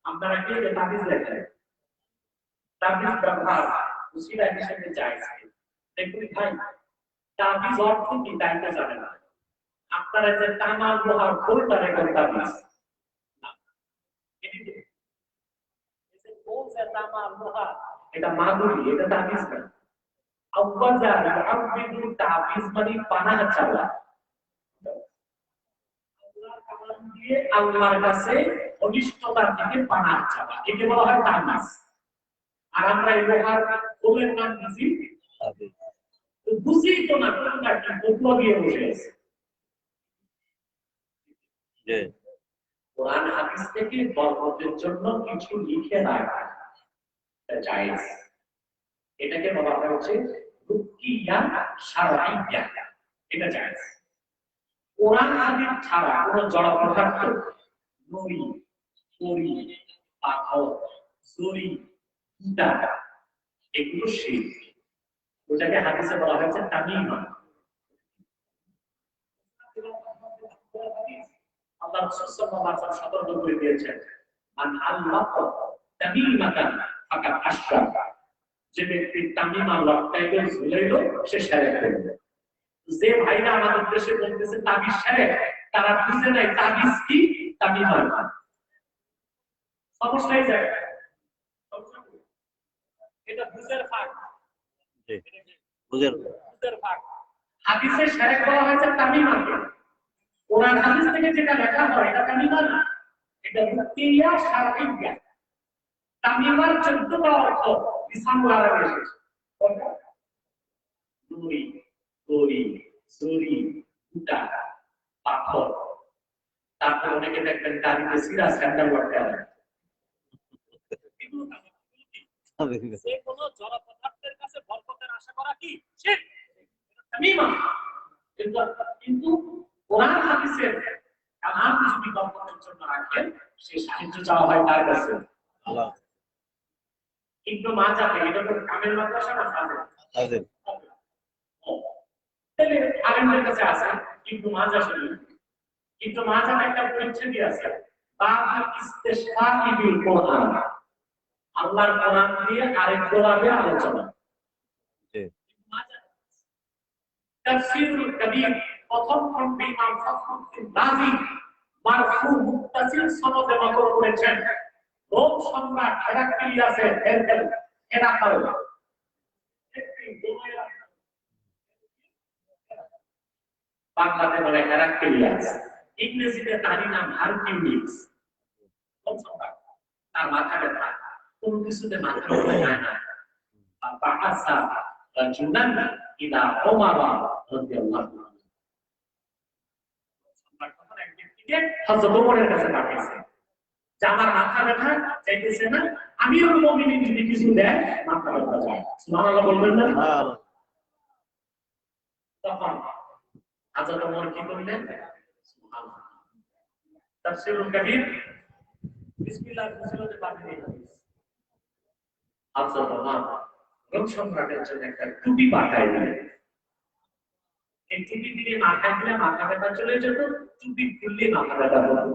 আপনারা কি যে তাবিজ লেখেন, তাবিজ ব্যবহার উসিলা হিসেবে জায়েজ কিনা? দেখুন ভাই, তাবিজ অর্থ কি তাই তো জানেন না। আপনারা যে তামা লোহার খোলটা রেখেন তাবিজ না, এটা মাদুরি, এটা তাবিজ না। তাবিজ মানে পানাহ চাওয়া, আল্লাহর কাছে অনিষ্টতার থেকে পানাহ চাওয়া, একে বলা হয় তাবিজ। আর আমরা এই লোহার খোলের নাম দিছি তাবিজ। তো বুঝি তো না কোনটা কি বদল দিয়ে বসে আছে। কোরআন হাদিস থেকে বরকতের জন্য কিছু লিখে রাখা জায়েজ, এটাকে বলা হচ্ছে রুকিয়া শারঈয়া, এটা জায়েজ। কোরআন হাদিস ছাড়া কোনো জড় পদার্থ, নড়ি, পরি, পাথর, জড়ি, ইটা, এগুলো শিরক। ওটাকে হাদিসে বলা হয়েছে তামিমা। আল্লাহ রাসূল সাল্লাল্লাহু আলাইহি ওয়াসাল্লাম সতর্ক করে দিয়েছেন, মান আল্লাহা তামিমাতান ফাকাদ আশরাকা, যে ব্যক্তি তামিমা লটকাইলো ঝুলাইলো সে শিরক করবে। যে ভাইরা আমাদের দেশে বলতেছে তাবিজ শিরক, তারা বুঝে নাই তাবিজ কি, তামিমা না। সমস্যাই যায়, এটা বুঝের ফাঁক, বুঝের ফাঁক। হাদিসে শিরক বলা হয়েছে তামিমাকে, কোরআন হাদিস থেকে যেটা লেখা হয় এটা তামিমা না, এটা রুকিয়া শারঈয়া। তামিমার 14টা অর্থ লিসানুল আরবে এসেছে। কোনটা? নুরি, তরি, জরি, উটা, পাথর। তারপর অনেকে দেখবেন কালিতে সিরা স্যান্ডাল লটকায়। যে কোনো জড় পদার্থের কাছে বরকতের আশা করা কি শিরক, তামিমা। কিন্তু কোরআন হাদিসের কিছু চাওয়া হয় তার কাছে। আল্লাহ কিন্তু মাজাতে এটা তো কামের মাদ্রাসা না ফাজেল? ফাজিল তাহলে আলেমদের কাছে আছে কিন্তু মাজা শুনি, কিন্তু মাজাতে একটা পরিচ্ছেদই আছে, বাবু ইস্তেশফাকি বিল কোরআন, আল্লাহর কোরআন দিয়ে আরেক দোয়াবে আলোচনা। জি তাফসীরুল কবীর প্রথম খণ্ডে ইমাম ফখরুদ্দীন রাজি মারফু মুত্তাসিল সনদে নকল করেছেন। রোম সম্রাট হেরাক্লিয়াসের হেরাক্ল বাংলাতে বলে হেরাক্লিয়াস, ইংরেজিতে তার নাম হারকিউলিস। রোম সম্রাট, তার মাথা ব্যথা, কোন কিছুতে মাথা ব্যথা যায় না। বাআসা রাজুলান ইলা ওমর রাদিয়াল্লাহু আনহু, তখন এক ব্যক্তিকে হযরত ওমরের কাছে পাঠিয়েছে যে আমার মাথা ব্যথা চাইতেছে না, আমিরুল মুমিনিন যদি কিছু দেয় মাথা ব্যথা যায়। সুবহানাল্লাহ বলবেন না? তখন হযরত ওমর কি করলেন? সুবহানাল্লাহ। তাফসীরুল কবীর বিসমিল্লাহ মুসলিমতে পাঠিয়ে দিয়েছে। হযরত ওমর রোম সম্রাটের জন্য একটা টুপি পাঠায় দিলেন। এই টুপি দিয়ে মাথা দিলে মাথা ব্যথা চলে যেত, টুপি খুললে মাথা ব্যথা হতো।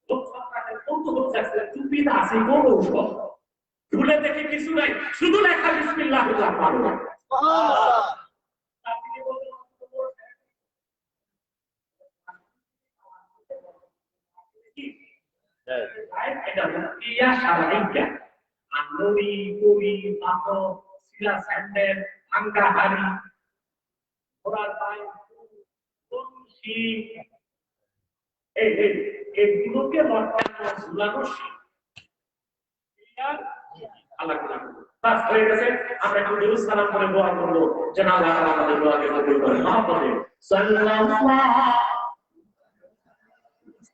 রোম সম্রাটের কৌতূহল জাগছে, টুপিটা আছে কোন ঔষধ? খুলে দেখে কিছু নাই, শুধু লেখা বিসমিল্লাহির রহমানির রহিম। সুবহানাল্লাহ। আপনি বলেন এটা রুকিয়া শারঈয়া, আঙ্গুরি কুড়ি পাথর শিলা স্যান্ডেল ভাঙ্গা হাড়ি ঘোড়ার পায়ে বংশী, এগুলোকে লটকানো ঝুলানো আল্লাহ বাস হয়ে গেছে। আমরা একটু দুরূদ সালাম করে দোয়া করবো যেন আল্লাহ তাআলা আমাদের দোয়াকে কবুল করেন। মহব্বতে সাল্লাল্লাহু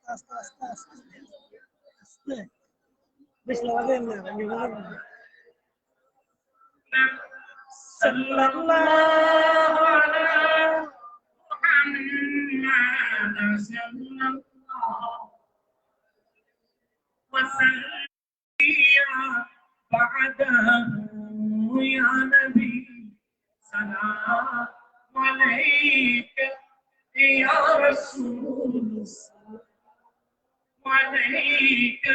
সাল্লাল্লাহু আলা মুহাম্মাদ সাল্লাল্লাহু وسلم بعده يا نبي سلام عليك يا رسول عليك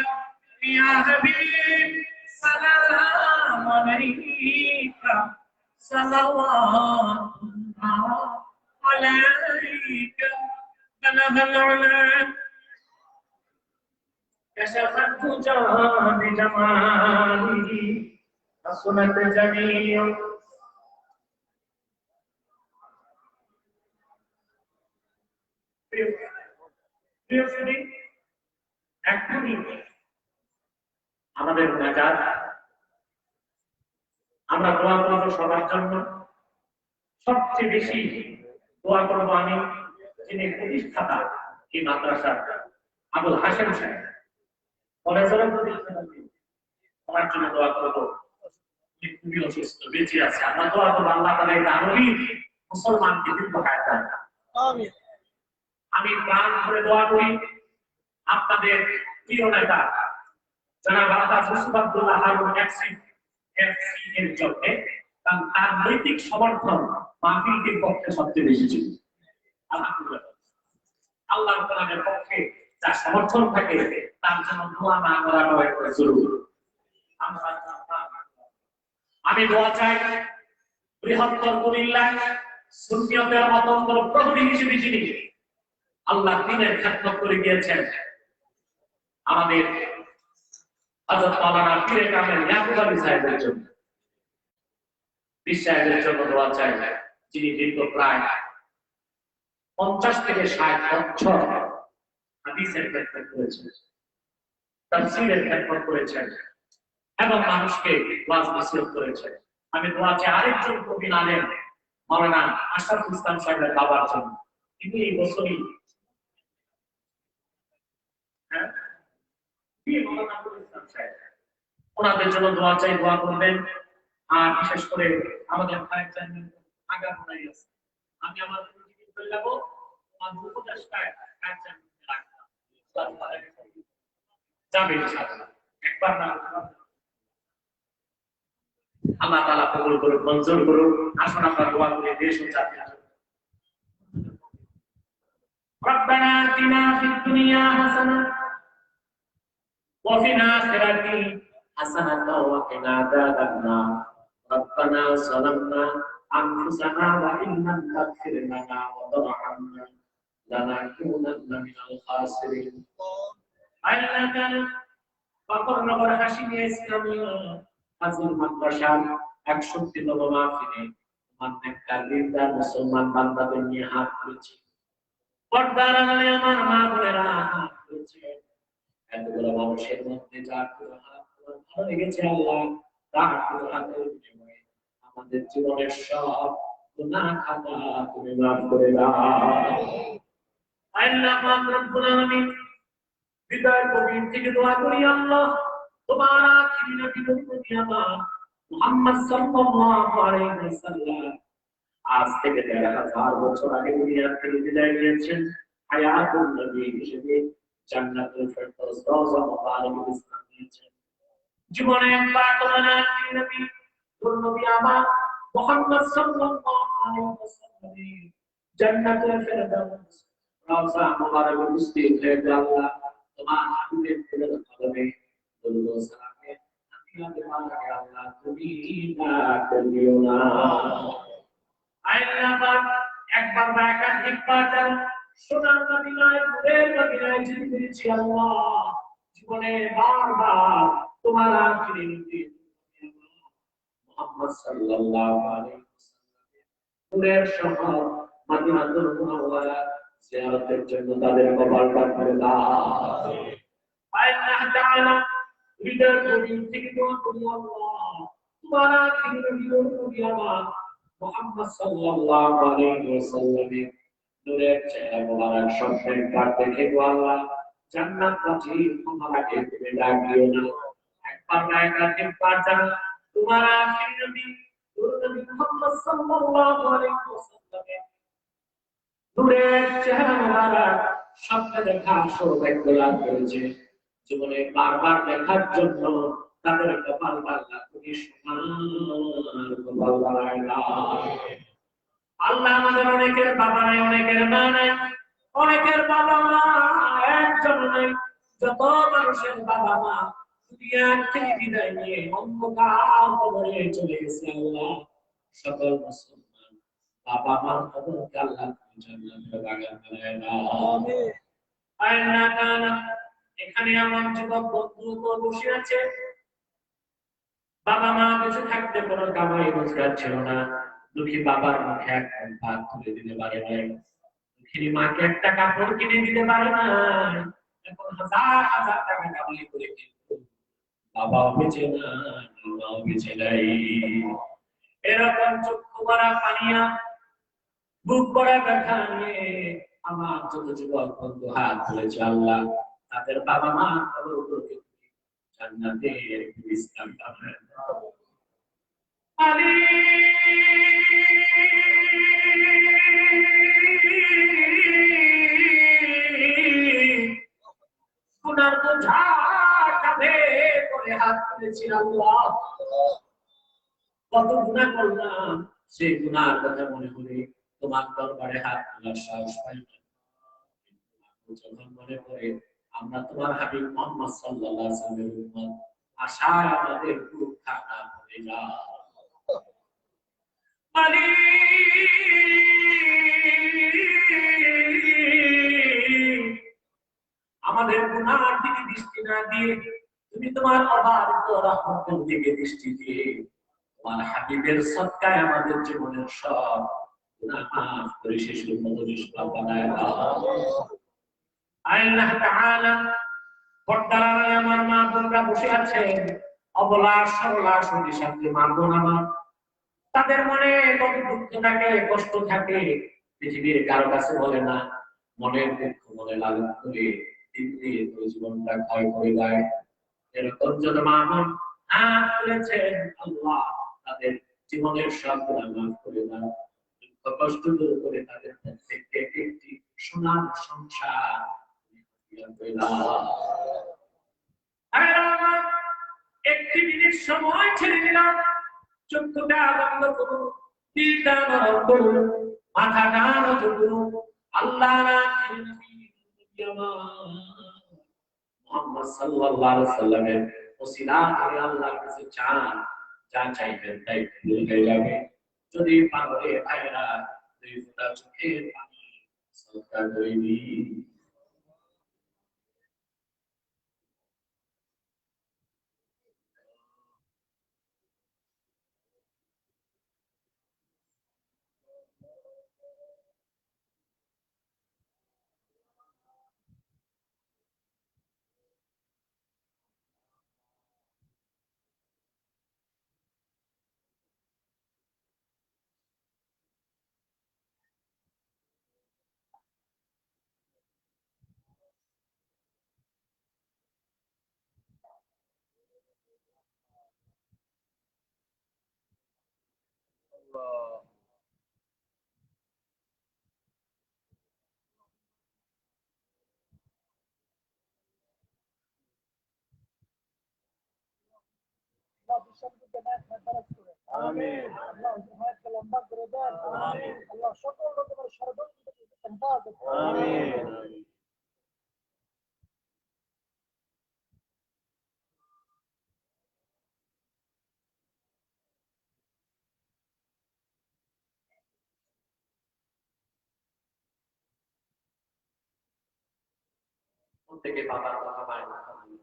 يا حبيب سلام عليك صلوات الله عليك بلغ العلا كشف الدجى بجماله حسنت جميع এখনই আমাদের নাজাত, আমরা দোয়া করবো সবার জন্য। সবচেয়ে বেশি দোয়া করবো আমি যিনি প্রতিষ্ঠাতা এই মাদ্রাসার আবুল হাশেম সাহেব, কলেজের আমার জন্য দোয়া করবো। খুবই অসুস্থ, বেঁচে আছে, আমরা দোয়া করবো আল্লাহ তাআলা এই দারুণী মুসলমানকে দীর্ঘ হায়াত দান করেন। আমিন। আমি প্রাণ ভরে দোয়া করি আপনাদের প্রিয় নেতা জনাব আলহাজ ইউসুফ আব্দুল্লাহ হারুন এফসি এর জন্য, কারণ তার নৈতিক সমর্থন মাহফিলটির পক্ষে সবচেয়ে বেশি ছিল। আলহামদুলিল্লাহ, আল্লাহর কোরআনের পক্ষে যার সমর্থন থাকে তার জন্য দোয়া না করাটা একটা জরুরি। আমি দোয়া চাই বৃহত্তর কুমিল্লা সুন্নিয়তের অতন্ত্র প্রহরী হিসেবে যিনি আল্লাহ দ্বীনের খেদমত করে গিয়েছেন, আমাদের হযরত মাওলানা পীরে কামেল ইয়াকুব আলী সাহেবের জন্য, পীর সাহেবের জন্য দোয়া চাই, যিনি দীর্ঘ প্রায় 50 থেকে 60 বছর হাদিসের খেদমত করেছেন, তাফসীরের খেদমত করেছেন এবং মানুষকে ওয়াজ নসিহত করেছেন। আমি দোয়া চাই আরেকজন প্রবীণ আলেম মাওলানা আশরাফুল ইসলাম সাহেবের বাবার জন্য, তিনি এই বছরই ওনাদের জন্য দোয়া চাই, দোয়া করবেন। আর বিশেষ করে আমাদের আগামী আছে, আমি আমার উপদেষ্টায় যাবে ইনশাআল্লাহ। একবার না আল্লাহ তাআলা কবুল করুন, মঞ্জুর করুন। আসুন আমরা দোয়া করি দেশ ও জাতির জন্য। ربنا آتنا في الدنيا حسنة وفي الآخرة حسنة وقنا عذاب النار ربنا ظلمنا أنفسنا وإن لم تغفر لنا وترحمنا لنكونن من الخاسرين আল্লাহ পাকর নগর হাসিনিয়া ইসলামিয়া হাজির মাদ্রাসার 61 তম মাহফিলে প্রত্যেকটা দিনদার মুসলমান বান্দাদের নিয়ে হাত তুলেছি। পর্দার আড়ালে আমার মা বোনেরা হাত তুলেছে। এতগুলো মানুষের মধ্যে যার হাত ভালো লেগেছে আল্লাহ, তার হাতের বিনিময়ে আমাদের জীবনের সব গুনাহ খাতা তুমি মাফ করে দাও। আল্লাহ পাক রব্বুল আলামিন হৃদয়ের গভীর থেকে দোয়া করি আল্লাহ তোমার আখিরি নবী মুহাম্মদ মুহাম্মদ সাল্লাল্লাহু আলাইহি ওয়াসাল্লাম আজ থেকে ১৩,০০০ বছর আগে দুনিয়া থেকে বিদায় নিয়েছেন হায়াতুন নবী হিসেবে জান্নাতুল ফেরদৌস রওজা মুবারক স্থান দিয়েছেন। জীবনে একবার তোমার আখিরি নবী নবী আমার মুহাম্মদ সাল্লাল্লাহু আলাইহি ওয়াসাল্লাম জান্নাতুল ফেরদৌস রওজা মুবারক উপস্থিত হয়ে আল্লাহ তোমার হাবিবের দিলের কলমে দরুদ ও সালামে আখিরাতে পাওয়া আল্লাহ তুমি না করিও না। আল্লাহ পাক একবার না একাধিকবার যেন সোনার মদিনায় নূরের মদিনায় যেতে পেরেছি আল্লাহ। জীবনে বারবার তোমার আখিরি নবী মুহাম্মদ সাল্লাল্লাহু আলাইহি ওয়াসাল্লামের নূরের শহর মদিনাতুল মুনাওয়ারা জিয়ারতের জন্য তাদের কপালটা করে দাও। আল্লাহ তাআলা হৃদয়ের গভীর থেকে দোয়া করি আল্লাহ তোমার আখিরি নবী আমার মুহাম্মদ সাল্লাল্লাহু আলাইহি ওয়াসাল্লামের নূরের চেহারা মোবারক স্বপ্নের পার দেখে গো আল্লাহ জান্নাতবাসী আমাকে তুমি ডাক দিও না। একবার না একাধিকবার জানো তোমার আখিরি নবী মুহাম্মদ সাল্লাল্লাহু আলাইহি ওয়াসাল্লামের নূরের চেহারা মোবারক স্বপ্নে দেখা সৌভাগ্য লাভ করেছে। জীবনে বারবার দেখার জন্য তাদের কপাল আল্লাহ তুমি সোনার কপাল বানায় দাও। আল্লাহ আমাদের অনেকের বাবা নাই, অনেকের মা নাই, অনেকের বাবা মা একজন নাই। যত মানুষের বাবা মা দুনিয়া থেকে বিদায় নিয়ে অন্ধকার কবরে চলে গেছে আল্লাহ সকল মুসলমান বাবা মা তাদেরকে আল্লাহ তুমি জান্নাতের বাগান বানায় দাও। আমিন। আল্লাহ তাআলা এখানে আমার যুবক বন্ধু বসে আছে, বাবা মা বেঁচে থাকতে কোনো কামাই রোজগার ছিল না। দুঃখী বাবার মুখে একটা ভাত তুলে দিতে পারে নাই, দুঃখী মাকে একটা কাপড় কিনে দিতে পারে না। এখন হাজার হাজার টাকা কামাই করে কিন্তু বাবাও বেঁচে না, মাও বেঁচে নাই। এরকম চক্ষু ভরা পানিয়া বুক ভরা ব্যথা নিয়ে আমার যত যুবক বন্ধু হাত তুলেছে আল্লাহ তাদের বাবা মা তাদেরকে জান্নাতের বিস্তার বানায় দাও। আলী গুনার বোঝা কাঁধে করে হাত তুলেছি আল্লাহ। কত গুনাহ করলাম, সেই গুনার কথা মনে হলে তোমার দরবারে হাত তোলার সাহস পাই না। যখন মনে পড়ে আমরা তোমার হাবিব মুহাম্মদ সাল্লাল্লাহু আলাইহি ওয়াসাল্লামের উম্মত, আশায় আমাদের বুক ঠান্ডা হয়ে যায়। আলী আমাদের গুনার দিকে দৃষ্টি না দিয়ে তুমি তোমার অবারিত রহমতের দিকে দৃষ্টি দিয়ে তোমার হাবিবের সদকায় আমাদের জীবনের সব গুনাহ মাফ করে শিশুর মতো নিষ্পাপ বানায় দাও। আল্লাহ তাআলা পর্দার আড়ালে আমার মা বোনরা বসে আছেন, অবলা সরলা সঙ্গী সাথী মা বোন আমার, তাদের মনে কত দুঃখ থাকে, কষ্ট থাকে, পৃথিবীর কারো কাছে বলে না। মনের দুঃখ মনে লালন করে জীবনটা ক্ষয় করে দেয়। এরকম যত মা বোন হাত তুলেছেন আল্লাহ তাদের জীবনের সব গুনাহ মাফ করে দাও, দুঃখ কষ্ট দূর করে তাদের প্রত্যেককে একটি সোনার সংসার। একটি মিনিট সময় ছেড়ে দিলাম, চক্ষুটা বন্ধ করুন, দিলটা নরম করুন, মাথাটা নত করুন। আল্লাহ মুহাম্মদ সাল্লাল্লাহু আলাইহি ওয়াসাল্লামের ওসিলা করে আল্লাহর কাছে চান, যা চাইবেন তাই কবুল হয়ে যাবে। যদি পাগলে ভাইরা দুই ফোঁটা চোখের পানি সদকা করে দিন। آمين الله حياتك لما قربان آمين الله شكر لك الشربات تنفاذ آمين প্রত্যেকে বাবার কথা মায়ের কথা বলি।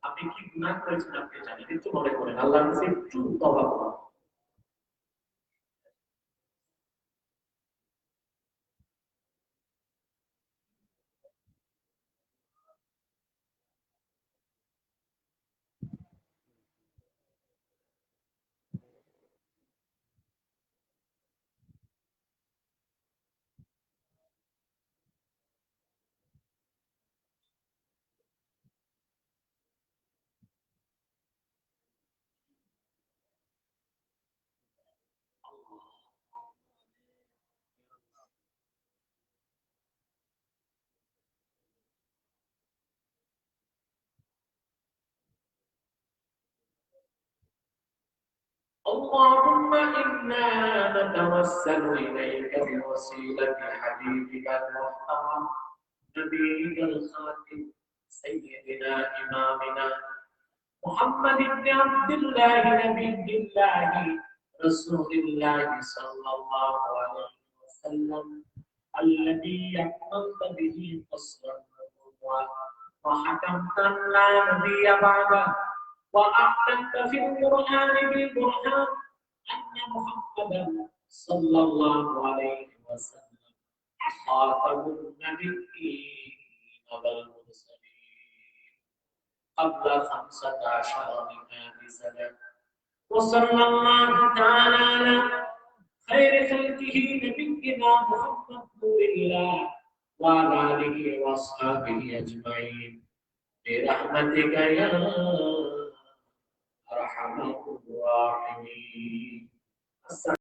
আপনি কি গুনাহ করেছেন আপনি জানেন, একটু মনে করেন, আল্লাহর কাছে একটু তওবা করুন। اللهم إنا نتوسل إليك بوسيلة حبيبك المحترم نبيك الخاتم سيدنا إمامنا محمد بن عبد الله نبي الله رسول الله صلى الله عليه وسلم الذي أكملت به قصر النبوة وحكمت لا نبي بعده وأعلنت في القرآن بالبرهان أن محمدا صلى الله عليه وسلم خاتم النبيين والمرسلين قبل 15 من سنة. وصلى الله تعالى على خير خلقه نبينا محمد نور الله وعلى آله وأصحابه أجمعين برحمتك يا أرحم الراحمين.